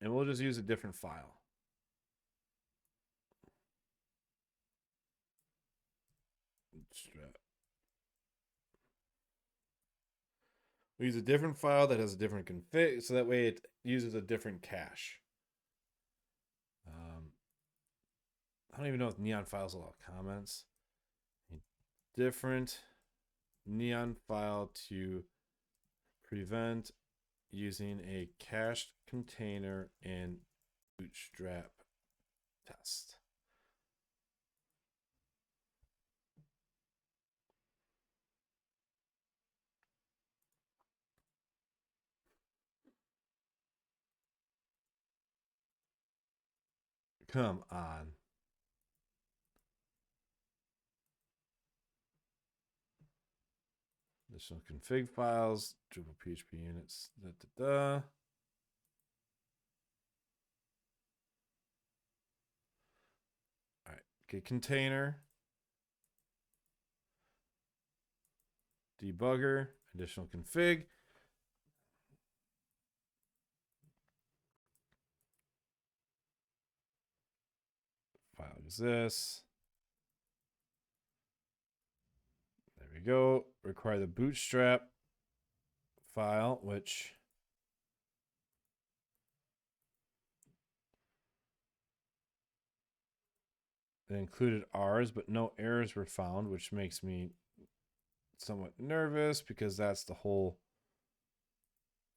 And we'll just use a different file. Bootstrap. We use a different file that has a different config, so that way it uses a different cache. I don't even know if neon files allow comments. A different neon file to prevent using a cached container in bootstrap test. Come on. Additional config files, Drupal PHP units, All right, get container, debugger, additional config. File exists. There we go. Require the bootstrap file, which it included ours, but no errors were found, which makes me somewhat nervous because that's the whole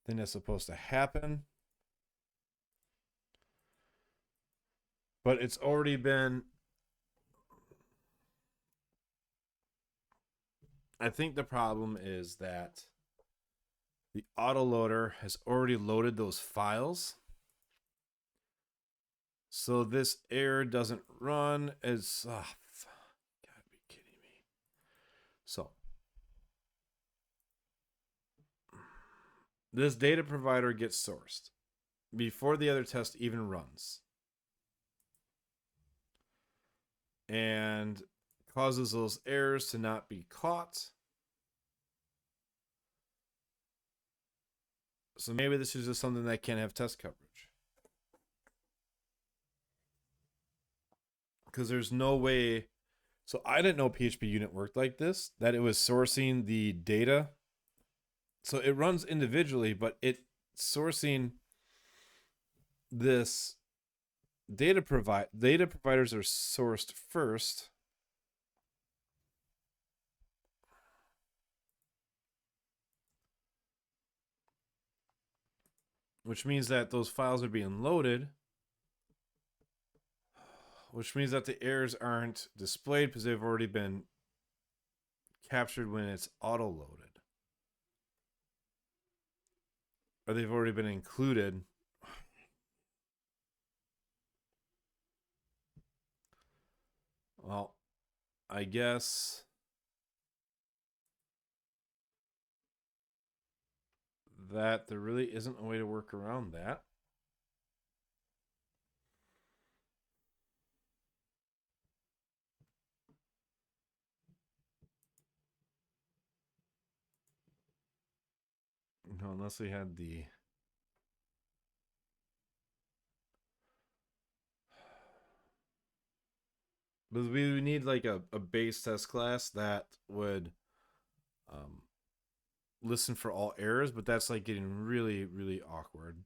thing that's supposed to happen. But it's already been, I think the problem is that the autoloader has already loaded those files. So this error doesn't run as, gotta be kidding me. So this data provider gets sourced before the other test even runs and causes those errors to not be caught. So maybe this is just something that can't have test coverage. Because there's no way. So I didn't know PHP unit worked like this, that it was sourcing the data. So it runs individually, but it's sourcing this data providers are sourced first, which means that those files are being loaded, which means that the errors aren't displayed because they've already been captured when it's auto loaded, or they've already been included. Well, I guess that there really isn't a way to work around that. No, unless we had the but we need like a base test class that would um, listen for all errors, but that's like getting really, really awkward.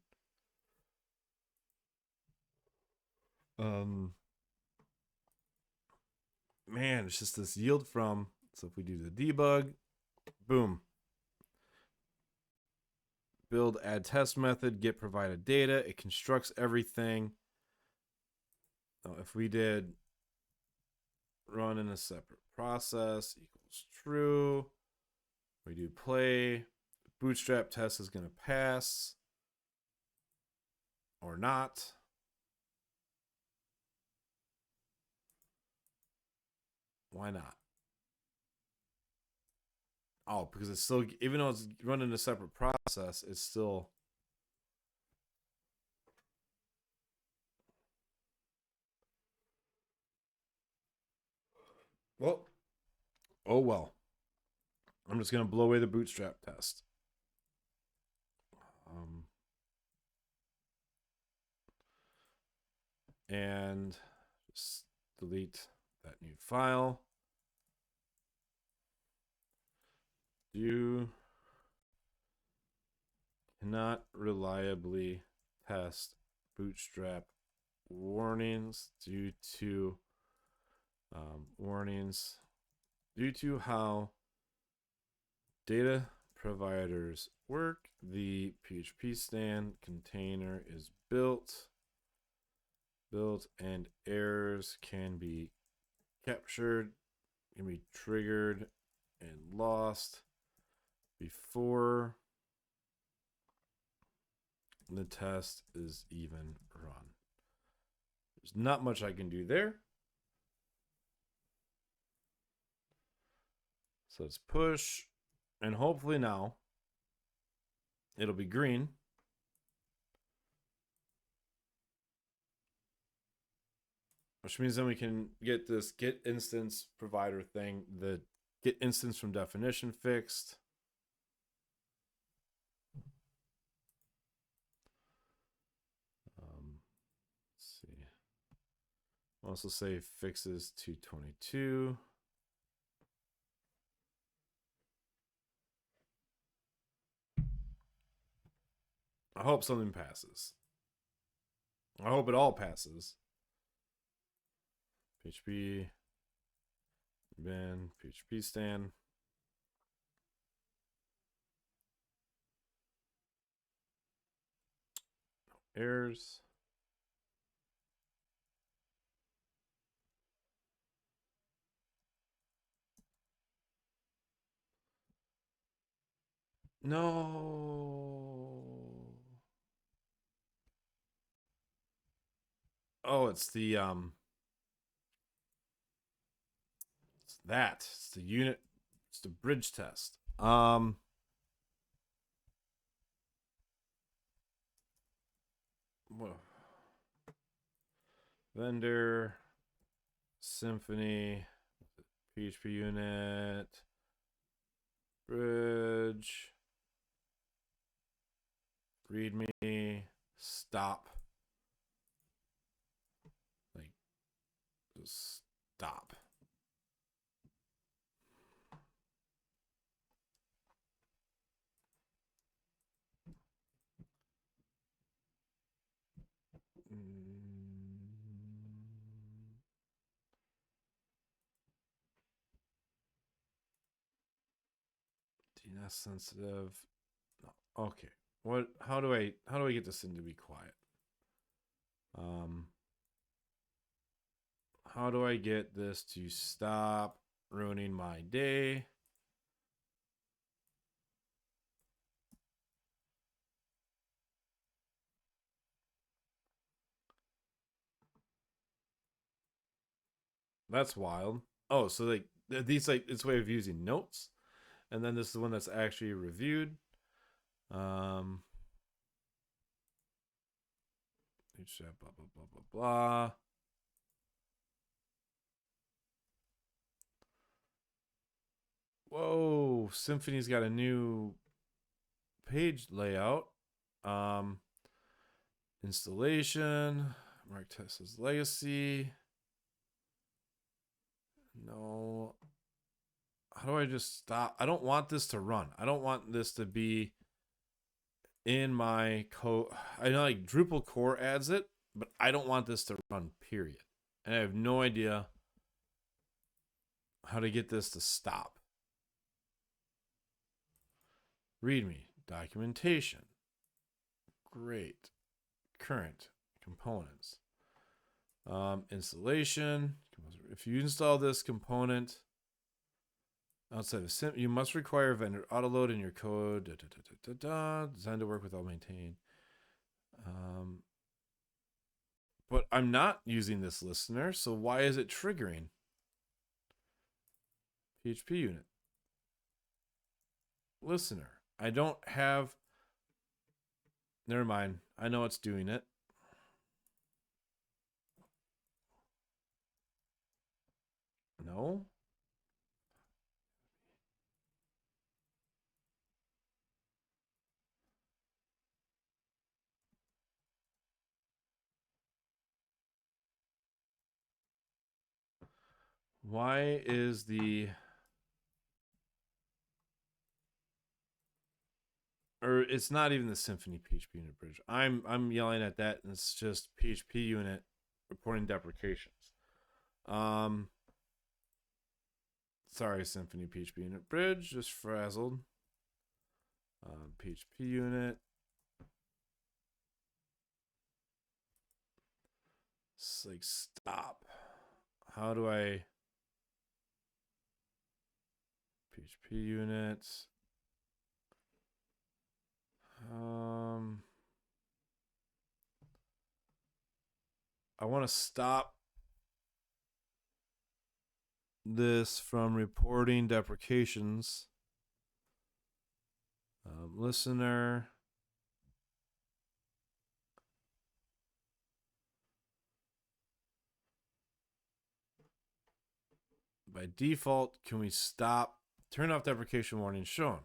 Um, man, it's just this yield from. So if we do the debug, boom, build add test method, get provided data, it constructs everything. Now, if we did run in a separate process equals true, we do play, bootstrap test is going to pass or not. Why not? Oh, because it's still, even though it's running a separate process, it's still. Well, oh well. I'm just going to blow away the bootstrap test. And just delete that new file. You cannot reliably test bootstrap warnings due to how data providers work. The phpstan container is built and errors can be captured, can be triggered and lost before the test is even run. There's not much I can do there. So let's push, and hopefully now it'll be green. Which means then we can get this get instance provider thing, the get instance from definition fixed. Let's see. I'll also say fixes 222. I hope something passes. I hope it all passes. PHP bin phpstan. Errors. No. Oh, it's the it's that. It's the unit. It's the bridge test. Whoa. Vendor Symfony PHP unit bridge readme stop, like just stop. Less sensitive. No. Okay. How do I get this thing to be quiet? How do I get this to stop ruining my day? That's wild. Oh, so like these like its way of using notes, and then this is the one that's actually reviewed. Um, blah blah blah blah blah. Whoa, Symphony's got a new page layout. Um, installation. Mark Tesla's legacy. No. How do I just stop? I don't want this to run. I don't want this to be in my code. I know like Drupal core adds it, but I don't want this to run, period. And I have no idea how to get this to stop. README, documentation. Great. Current components. Installation. If you install this component outside of sim, you must require vendor autoload in your code. Designed to work with all maintained. But I'm not using this listener, so why is it triggering? PHP unit. Listener. I don't have. Never mind. I know it's doing it. No. Why is the or it's not even the Symfony PHP unit bridge. I'm yelling at that, and it's just PHP unit reporting deprecations. Sorry, Symfony PHP unit bridge, just frazzled. PHP unit. It's like stop. How do I PHP unit? I want to stop this from reporting deprecations. Listener. By default, can we stop, turn off deprecation warning shown?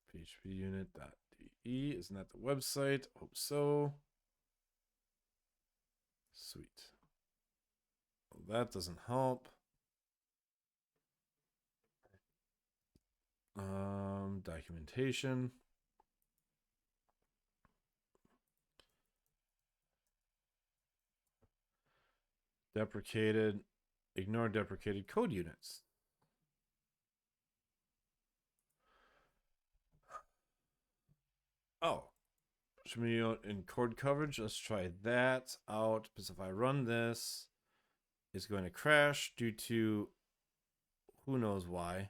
PHP unit.de, isn't that the website? Hope so. Sweet. Well, that doesn't help. Documentation. Deprecated. Ignore deprecated code units. Oh, should be in code coverage. Let's try that out. Because if I run this, it's going to crash due to who knows why.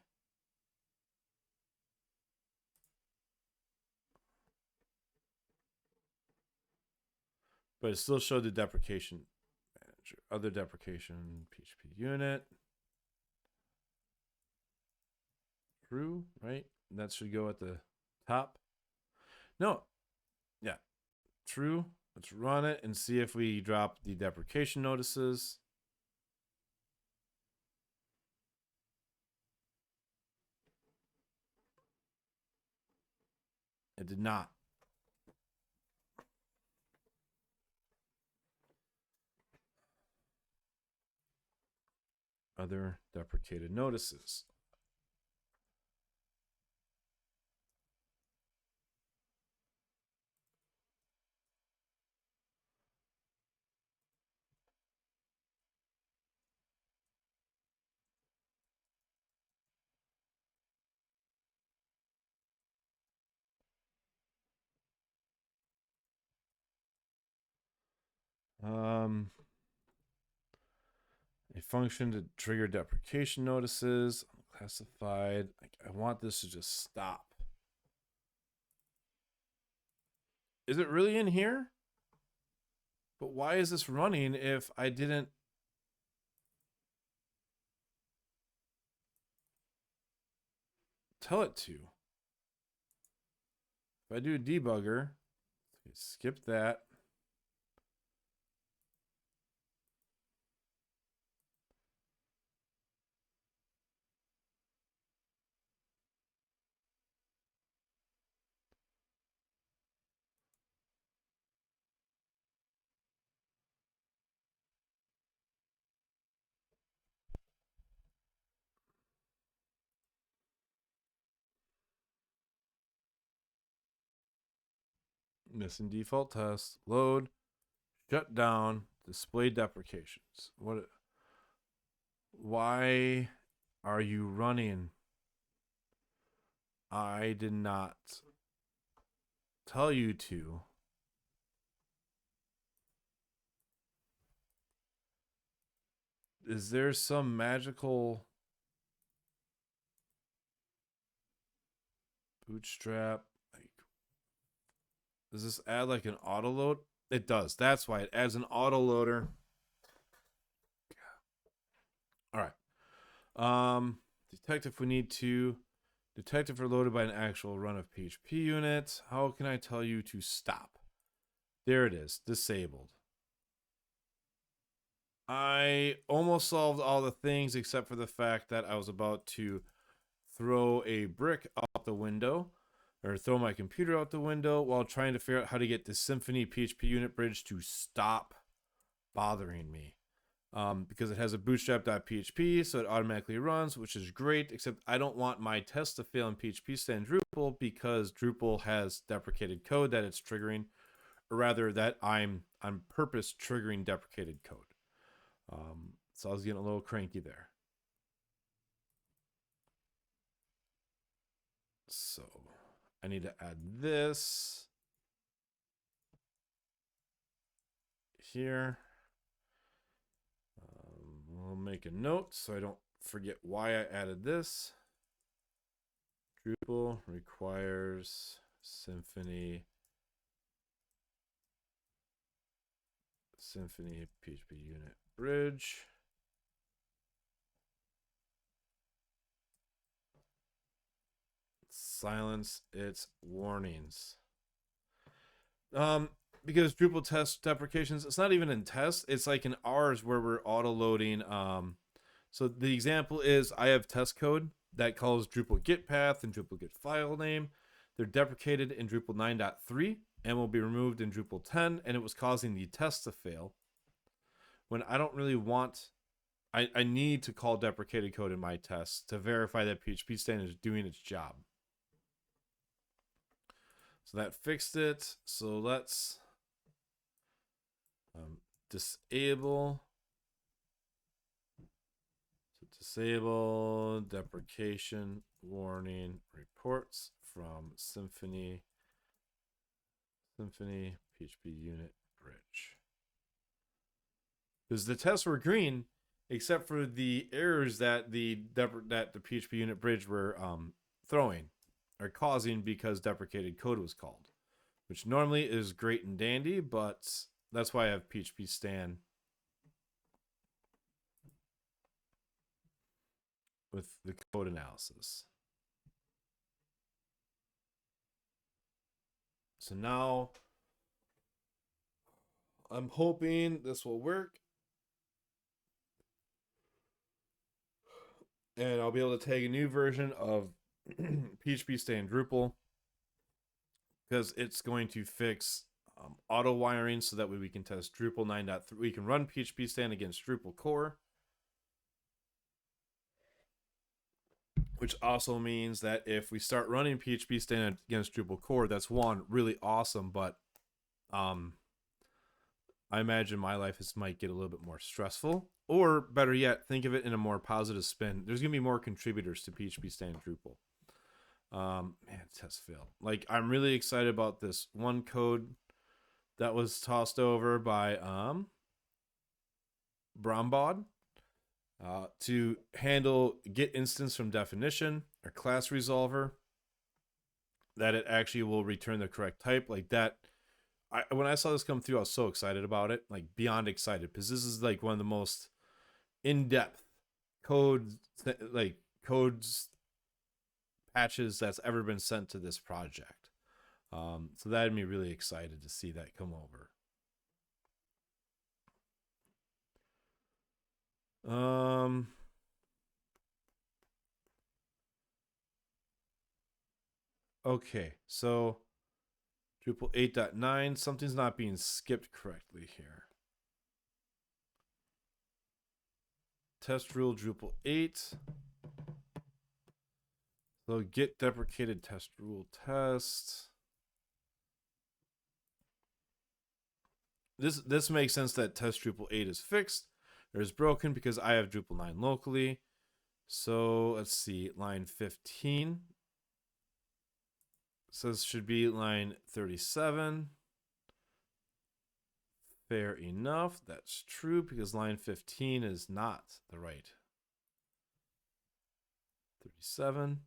But it still showed the deprecation manager. Other deprecation, PHP unit. True, right? That should go at the top. No. Yeah. True. Let's run it and see if we drop the deprecation notices. It did not. Other deprecated notices. Um, a function to trigger deprecation notices. Classified. I want this to just stop. Is it really in here? But why is this running if I didn't tell it to? If I do a debugger, skip that. Missing default test. Load. Shut down. Display deprecations. What? Why are you running? I did not tell you to. Is there some magical bootstrap? Like, does this add like an auto load? It does. That's why it adds an auto loader. All right. Detect if we need to. Detect if we're loaded by an actual run of PHP unit. How can I tell you to stop? There it is. Disabled. I almost solved all the things except for the fact that I was about to throw a brick out the window or throw my computer out the window while trying to figure out how to get the Symfony PHP unit bridge to stop bothering me. Because it has a bootstrap.php, so it automatically runs, which is great, except I don't want my test to fail in phpstan-drupal because Drupal has deprecated code that it's triggering, or rather that I'm on purpose triggering deprecated code. So I was getting a little cranky there. So I need to add this here. We'll make a note so I don't forget why I added this. Drupal requires Symfony PHP unit bridge. Silence its warnings. Because Drupal test deprecations, it's not even in test. It's like in ours where we're auto loading. So the example is I have test code that calls Drupal get path and Drupal get file name. They're deprecated in Drupal 9.3 and will be removed in Drupal 10, and it was causing the test to fail. When I don't really want, I need to call deprecated code in my tests to verify that phpstan is doing its job. So that fixed it. So let's disable. So disable deprecation warning reports from Symfony PHP unit bridge. Because the tests were green, except for the errors that the PHP unit bridge were throwing or causing because deprecated code was called, which normally is great and dandy, but that's why I have phpstan with the code analysis. So now I'm hoping this will work. And I'll be able to tag a new version of phpstan-drupal because it's going to fix auto wiring so that way we can test Drupal 9.3. We can run phpstan against Drupal core, which also means that if we start running phpstan against Drupal core, that's one, really awesome, but I imagine my life might get a little bit more stressful. Or better yet, think of it in a more positive spin. There's going to be more contributors to phpstan-drupal. Man, test failed. Like, I'm really excited about this one code that was tossed over by Brombod to handle get instance from definition or class resolver, that it actually will return the correct type like that. When I saw this come through, I was so excited about it, like beyond excited, because this is like one of the most in-depth codes patches that's ever been sent to this project. So that had me really excited to see that come over. Okay, so Drupal 8.9, something's not being skipped correctly here. Test rule Drupal 8. So get deprecated test rule test. This makes sense that test Drupal 8 is fixed or is broken because I have Drupal 9 locally. So let's see, line 15 says should be line 37. Fair enough, that's true because line 15 is not the right 37.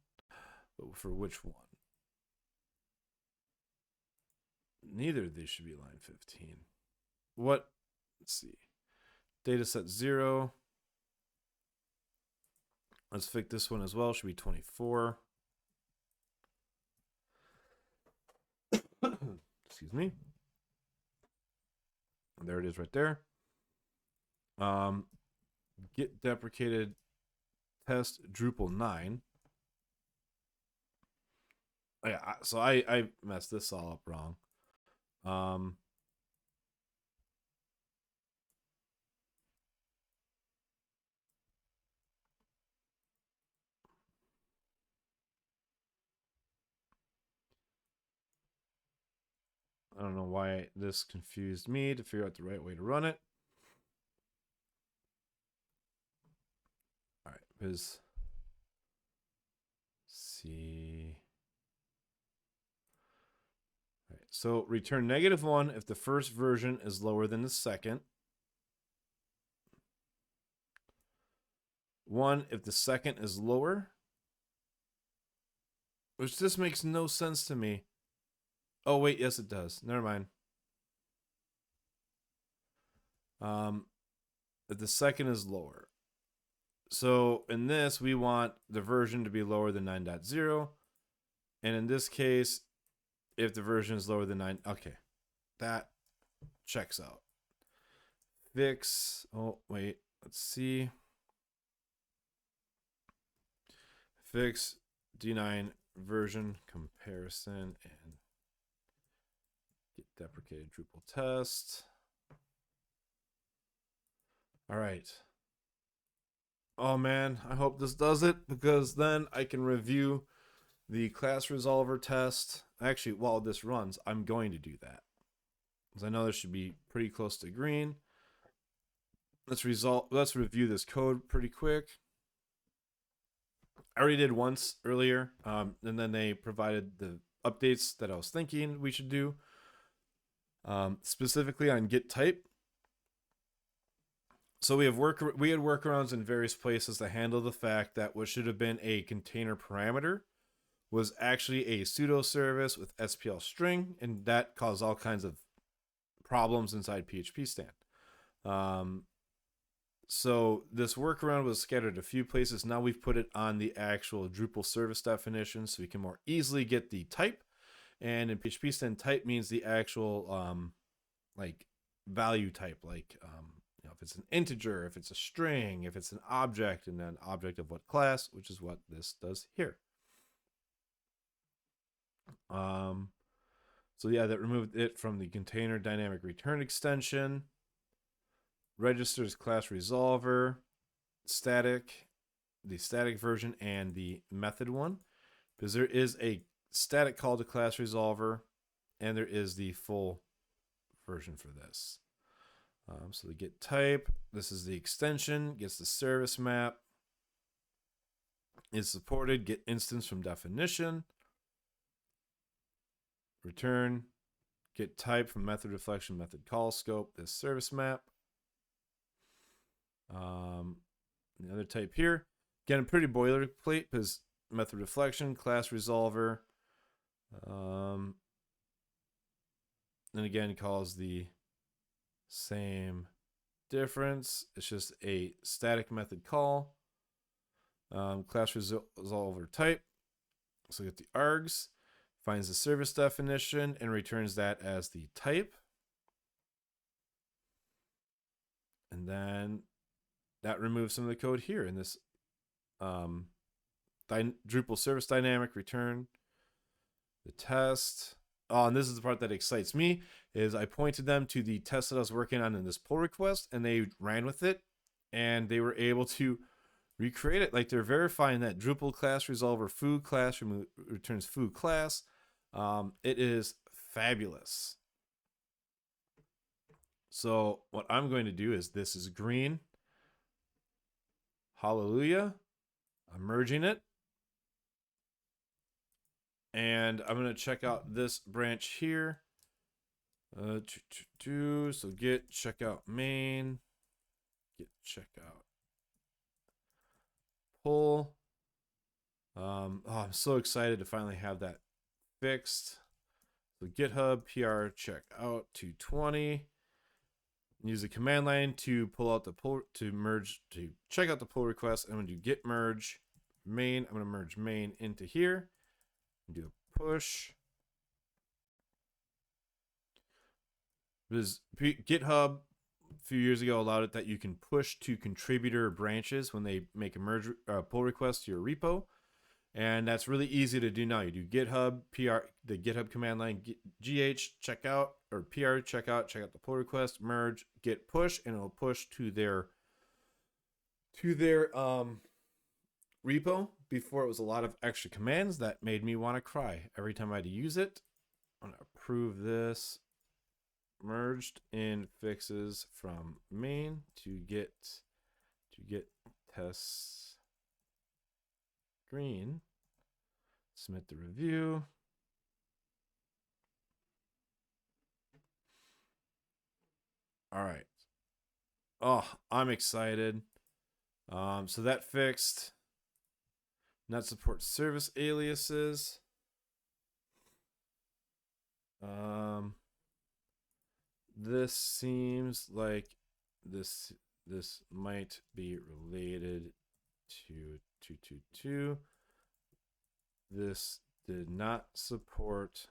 But for which one? Neither of these should be line 15. What? Let's see. Data set 0. Let's fix this one as well. Should be 24. Excuse me. There it is right there. Get deprecated test Drupal 9. Oh, yeah, so I messed this all up wrong. I don't know why this confused me to figure out the right way to run it. All right, because see. All right, so return -1 if the first version is lower than the second. 1 if the second is lower. Which this makes no sense to me. Oh wait, yes it does. Never mind. If the second is lower. So in this, we want the version to be lower than 9.0. And in this case, if the version is lower than 9, okay, that checks out. Fix, oh wait, let's see. Fix D9 version comparison and get deprecated Drupal test. All right. Oh man, I hope this does it, because then I can review the class resolver test. Actually, while this runs, I'm going to do that, because I know this should be pretty close to green. Let's review this code pretty quick. I already did once earlier, and then they provided the updates that I was thinking we should do, specifically on get type. So we had workarounds in various places to handle the fact that what should have been a container parameter was actually a pseudo service with SPL string, and that caused all kinds of problems inside phpstan. So this workaround was scattered a few places. Now we've put it on the actual Drupal service definition, so we can more easily get the type. And in phpstan, type means the actual like value type, like you know, if it's an integer, if it's a string, if it's an object, and then object of what class, which is what this does here. So yeah, that removed it from the container dynamic return extension. Registers class resolver, static, the static version, and the method one, because there is a static call to class resolver, and there is the full version for this. So the get type, this is the extension, gets the service map, is supported, get instance from definition, return, get type from method reflection, method call scope, this service map. The other type here, again, a pretty boilerplate because method reflection, class resolver, and again calls the same difference. It's just a static method call. Class resolver type. So get the args, finds the service definition, and returns that as the type. And then that removes some of the code here in this Drupal service dynamic return. The test. Oh, and this is the part that excites me, is I pointed them to the test that I was working on in this pull request, and they ran with it, and they were able to recreate it. Like, they're verifying that Drupal class resolver foo class returns foo class. It is fabulous. So what I'm going to do is, this is green. Hallelujah. I'm merging it. And I'm going to check out this branch here. So get checkout main. Get checkout pull. I'm so excited to finally have that fixed. So GitHub PR checkout 220. Use the command line to pull out the pull, to merge, to check out the pull request. I'm going to do git merge main. I'm going to merge main into here. Do a push. Because GitHub a few years ago allowed it that you can push to contributor branches when they make a merge pull request to your repo, and that's really easy to do now. You do GitHub PR, the GitHub command line, gh checkout or PR checkout, check out the pull request, merge, git push, and it'll push to their repo. Before, it was a lot of extra commands that made me want to cry every time I had to use it. I'm gonna approve this. Merged in fixes from main to get tests green. Submit the review. All right. Oh, I'm excited. So that fixed. Not support service aliases. This seems like this might be related to 222. This did not support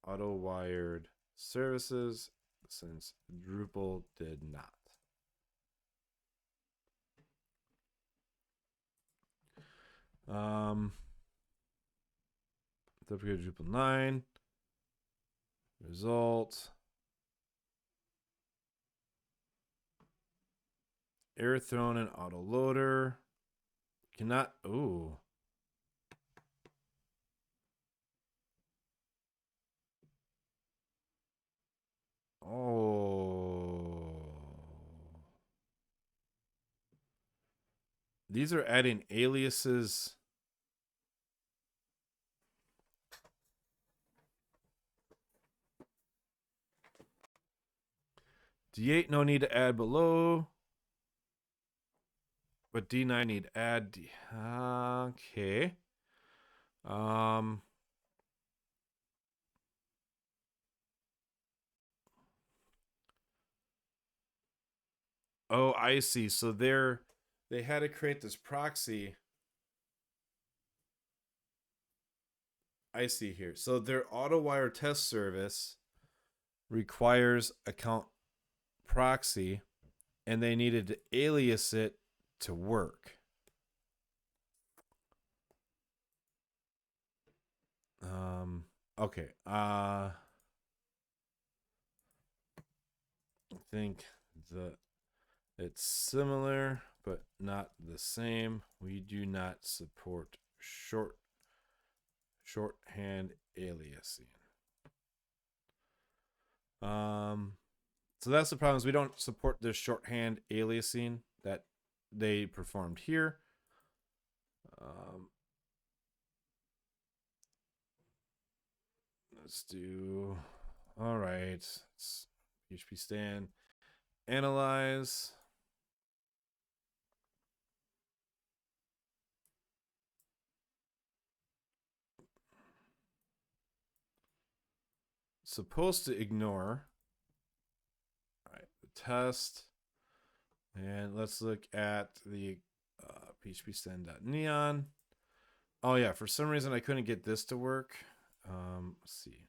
auto-wired services since Drupal did not. Don't forget Drupal 9. Result. Error thrown in autoloader. Cannot. Ooh. Oh. These are adding aliases. D8 no need to add below. But D9 need add. Okay. Oh, I see. So they had to create this proxy. I see here. So their AutoWire test service requires account proxy, and they needed to alias it to work. Okay. I think that it's similar but not the same. We do not support shorthand aliasing. So that's the problem, is we don't support this shorthand aliasing that they performed here. Let's do All right. Let's PHP stan analyze. Supposed to ignore. All right, the test. And let's look at the phpstan.neon. Oh yeah, for some reason I couldn't get this to work. Let's see.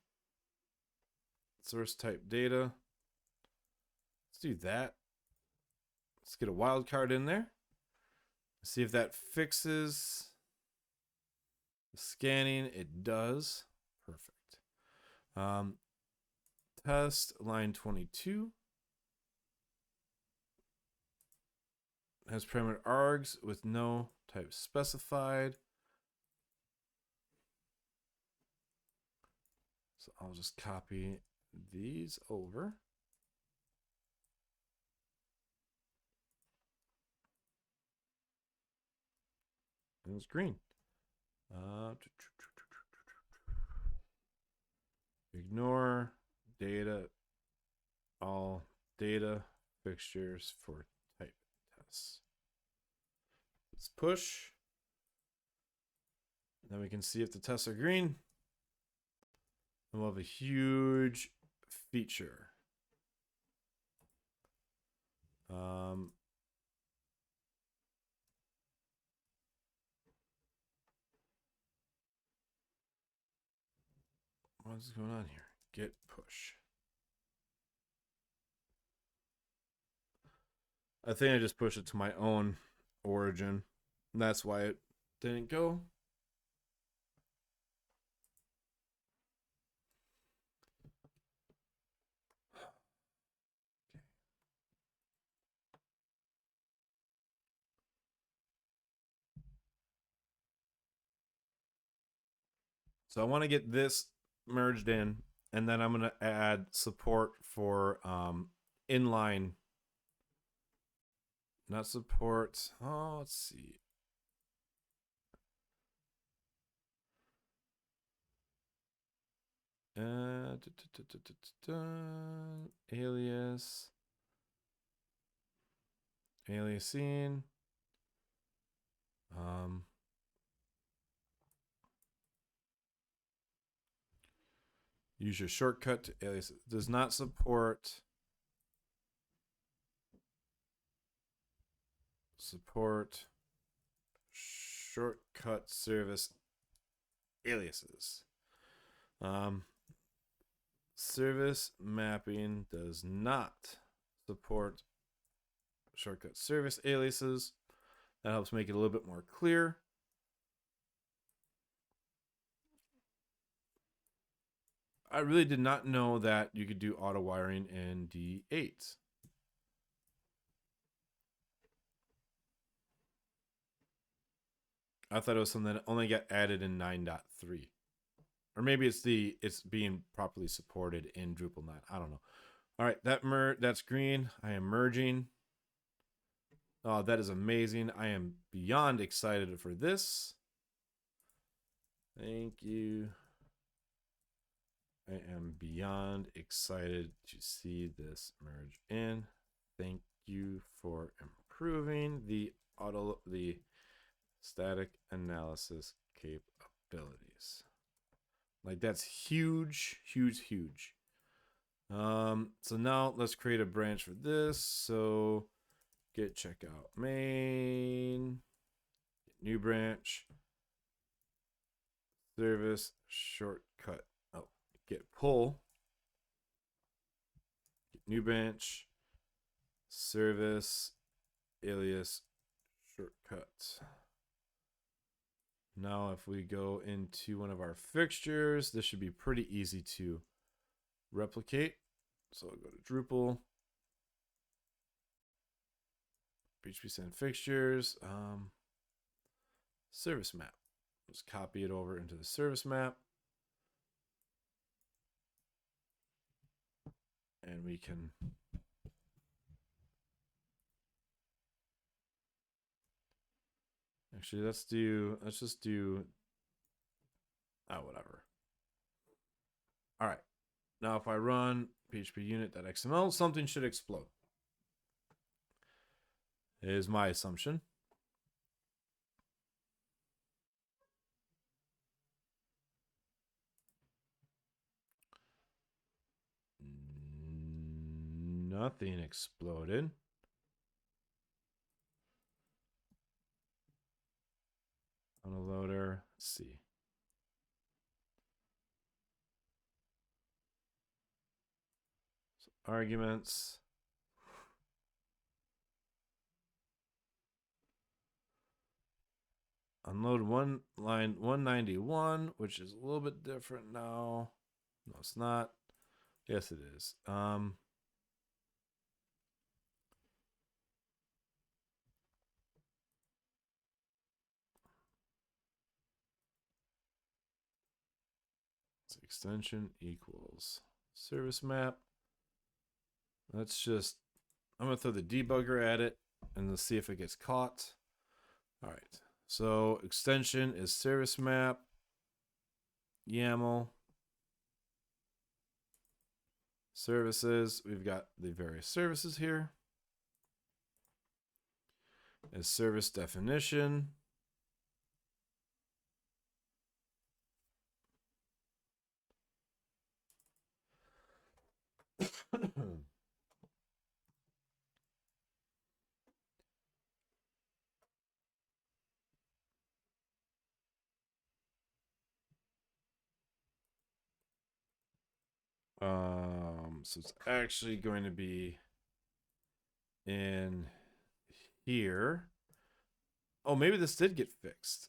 Source type data. Let's do that. Let's get a wildcard in there. See if that fixes the scanning. It does. Perfect. Test line 22. Has parameter args with no type specified. So I'll just copy these over. And it's green. Ignore data, all data fixtures for type tests. Let's push. Then we can see if the tests are green. And we'll have a huge feature. What's going on here? Git push. I think I just pushed it to my own origin. And that's why it didn't go. So I want to get this merged in, and then I'm going to add support for inline. Not support. Oh, let's see. Alias. Aliasing. Use your shortcut to alias. It does not support shortcut service aliases. Service mapping does not support shortcut service aliases. That helps make it a little bit more clear. I really did not know that you could do auto wiring in D8. I thought it was something that only got added in 9.3. Or maybe it's being properly supported in Drupal 9. I don't know. All right, that's green. I am merging. Oh, that is amazing. I am beyond excited for this. Thank you. I am beyond excited to see this merge in. Thank you for improving the static analysis capabilities. Like, that's huge, huge, huge. So now let's create a branch for this. So git checkout main, new branch, service shortcut. Oh, git pull, get new branch, service alias shortcut. Now, if we go into one of our fixtures, this should be pretty easy to replicate. So I'll go to Drupal, phpstan fixtures, service map. Just copy it over into the service map. And we can actually let's just do whatever. All right. Now if I run php unit.xml, something should explode. Is my assumption. Nothing exploded. On a loader, let's see. So arguments. Unload one line 191, which is a little bit different now. No, it's not. Yes, it is. So extension equals service map. Let's just, I'm going to throw the debugger at it and let's see if it gets caught. All right. So extension is service map, YAML, services. We've got the various services here. Is service definition. So it's actually going to be in here. Oh, maybe this did get fixed.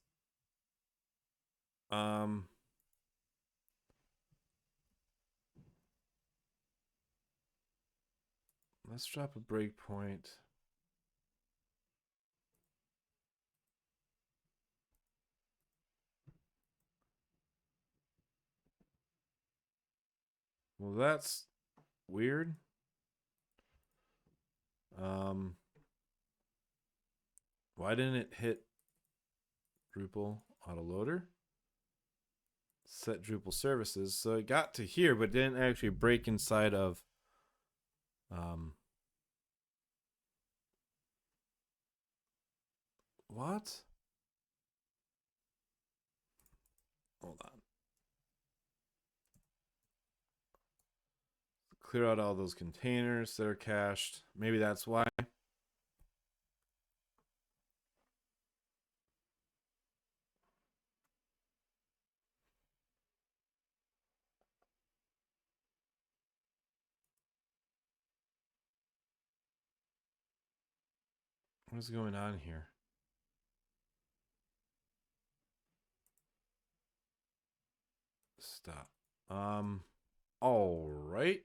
Let's drop a breakpoint. Well, that's weird. Why didn't it hit Drupal autoloader? Set Drupal services. So it got to here, but didn't actually break inside of what? Hold on. Clear out all those containers that are cached. Maybe that's why. What's going on here? Stop. All right.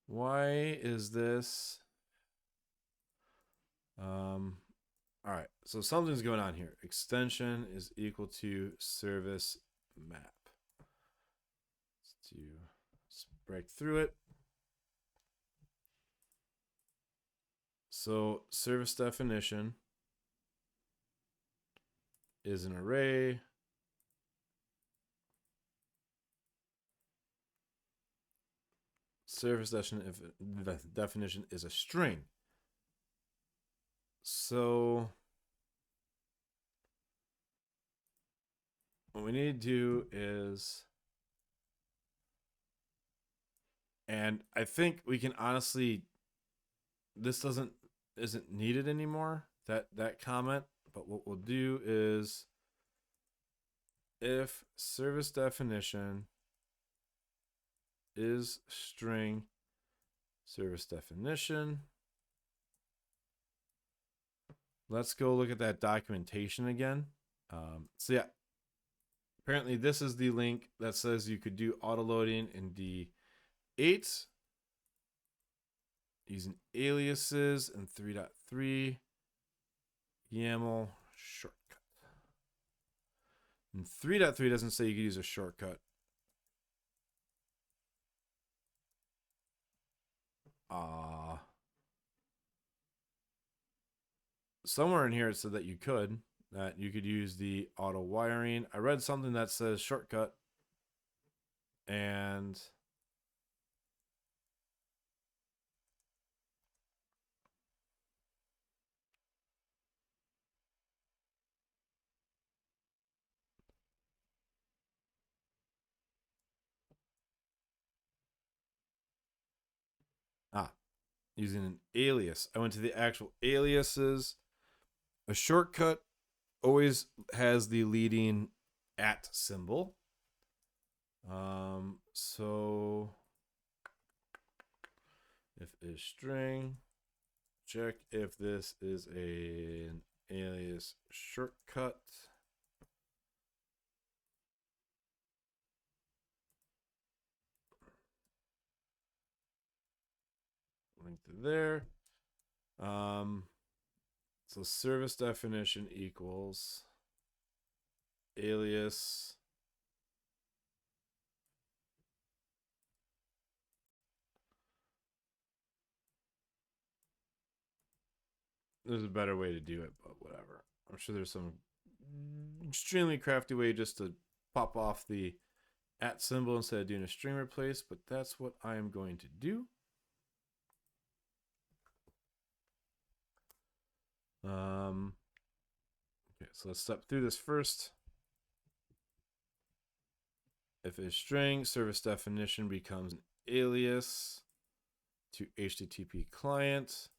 Why is this? All right. So something's going on here. Extension is equal to service map. Let's break through it. So service definition is an array. Service definition is a string. So what we need to do is, and I think we can honestly, this isn't needed anymore, that comment, but what we'll do is if service definition is string service definition, let's go look at that documentation again. So yeah, apparently this is the link that says you could do auto loading in D8 using aliases and 3.3 YAML shortcut. And 3.3 doesn't say you could use a shortcut. Somewhere in here it said that you could use the auto wiring. I read something that says shortcut, and using an alias. I went to the actual aliases. A shortcut always has the leading at symbol. So if is string, check if this is an alias shortcut. Link to there. So service definition equals alias there's a better way to do it, but whatever. I'm sure there's some extremely crafty way just to pop off the at symbol instead of doing a string replace, but that's what I am going to do. Okay, so let's step through this first. If a string, service definition becomes an alias to HTTP client,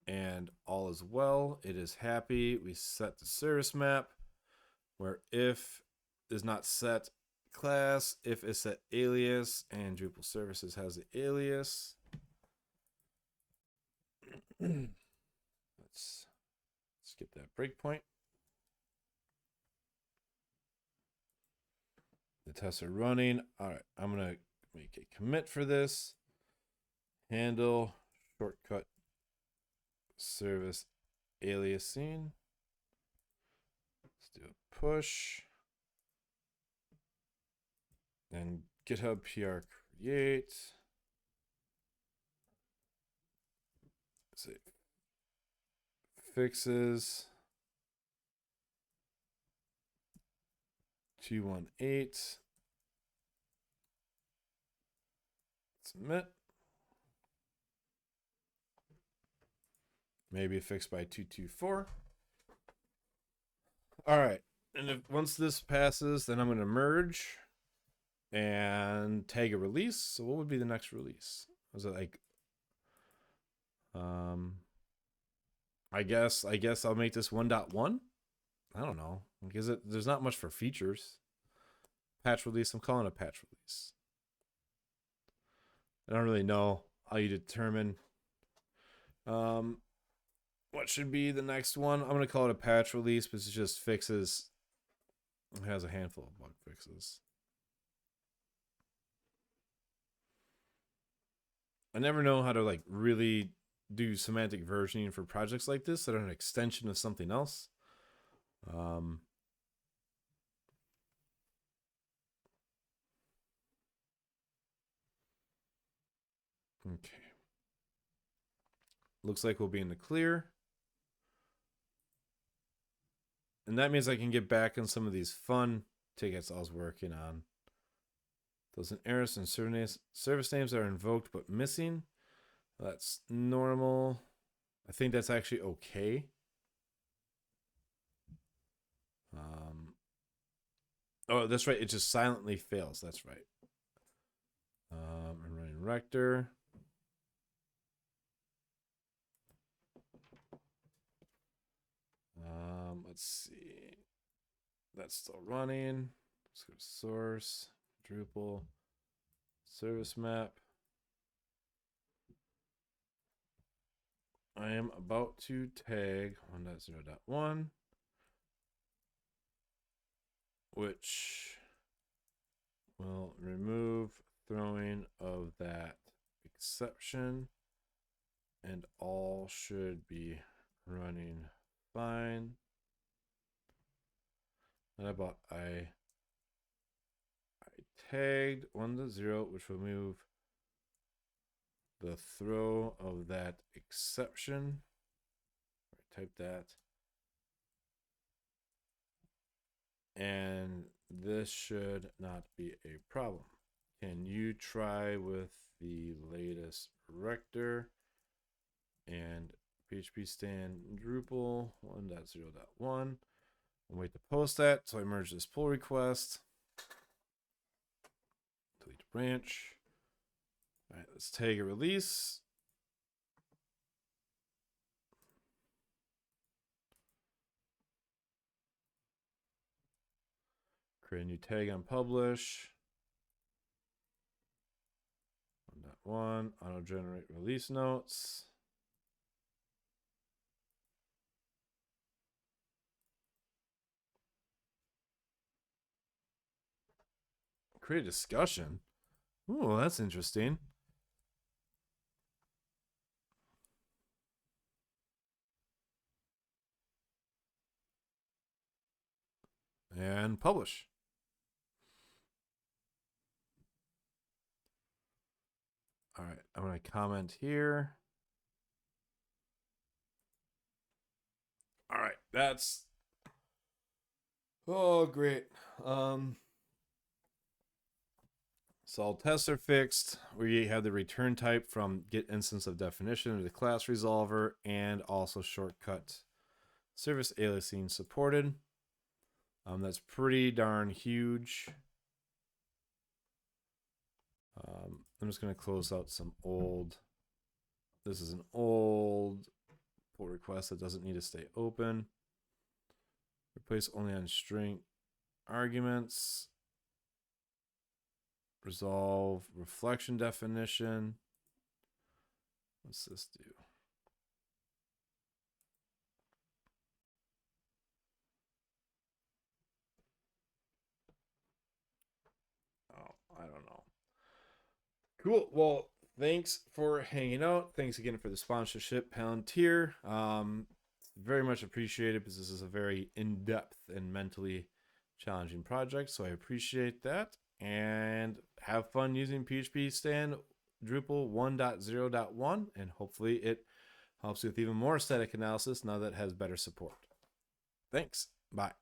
and all is well, it is happy. We set the service map where if is not set class, if is set alias, and Drupal services has the alias. Let's skip that breakpoint. The tests are running. All right, I'm gonna make a commit for this. Handle shortcut service aliasing. Let's do a push. And GitHub PR create. Say fixes 218. Submit. Maybe fixed by 224. All right. And if once this passes, then I'm going to merge and tag a release. So what would be the next release? Was it like I guess I'll make this 1.1. I don't know. Because there's not much for features. Patch release. I'm calling it a patch release. I don't really know how you determine what should be the next one. I'm going to call it a patch release, but it just fixes. It has a handful of bug fixes. I never know how to like really do semantic versioning for projects like this that are an extension of something else. Okay. Looks like we'll be in the clear. And that means I can get back on some of these fun tickets I was working on. Those errors and service names are invoked but missing. That's normal. I think that's actually okay. Oh, that's right. It just silently fails. That's right. I'm running rector. Let's see. That's still running. Let's go to source, Drupal, service map. I am about to tag 1.0.1, which will remove throwing of that exception, and all should be running fine. And I tagged 1.0, which will move the throw of that exception. Type that. And this should not be a problem. Can you try with the latest rector and phpstan-drupal 1.0.1? I'll wait to post that. So I merge this pull request. Delete branch. All right, let's tag a release. Create a new tag on publish. 1.1, auto generate release notes. Create a discussion. Ooh, that's interesting. And publish. All right, I'm going to comment here. All right, that's great. So all tests are fixed. We have the return type from get instance of definition to the class resolver, and also shortcut service aliasing supported. That's pretty darn huge. I'm just going to close out some old. This is an old pull request that doesn't need to stay open. Replace only on string arguments. Resolve reflection definition. What's this do? Oh, I don't know. Cool. Well, thanks for hanging out. Thanks again for the sponsorship, Palantir. Very much appreciated because this is a very in-depth and mentally challenging project. So I appreciate that. And have fun using phpstan-drupal 1.0.1, and hopefully it helps you with even more static analysis now that it has better support. Thanks. Bye.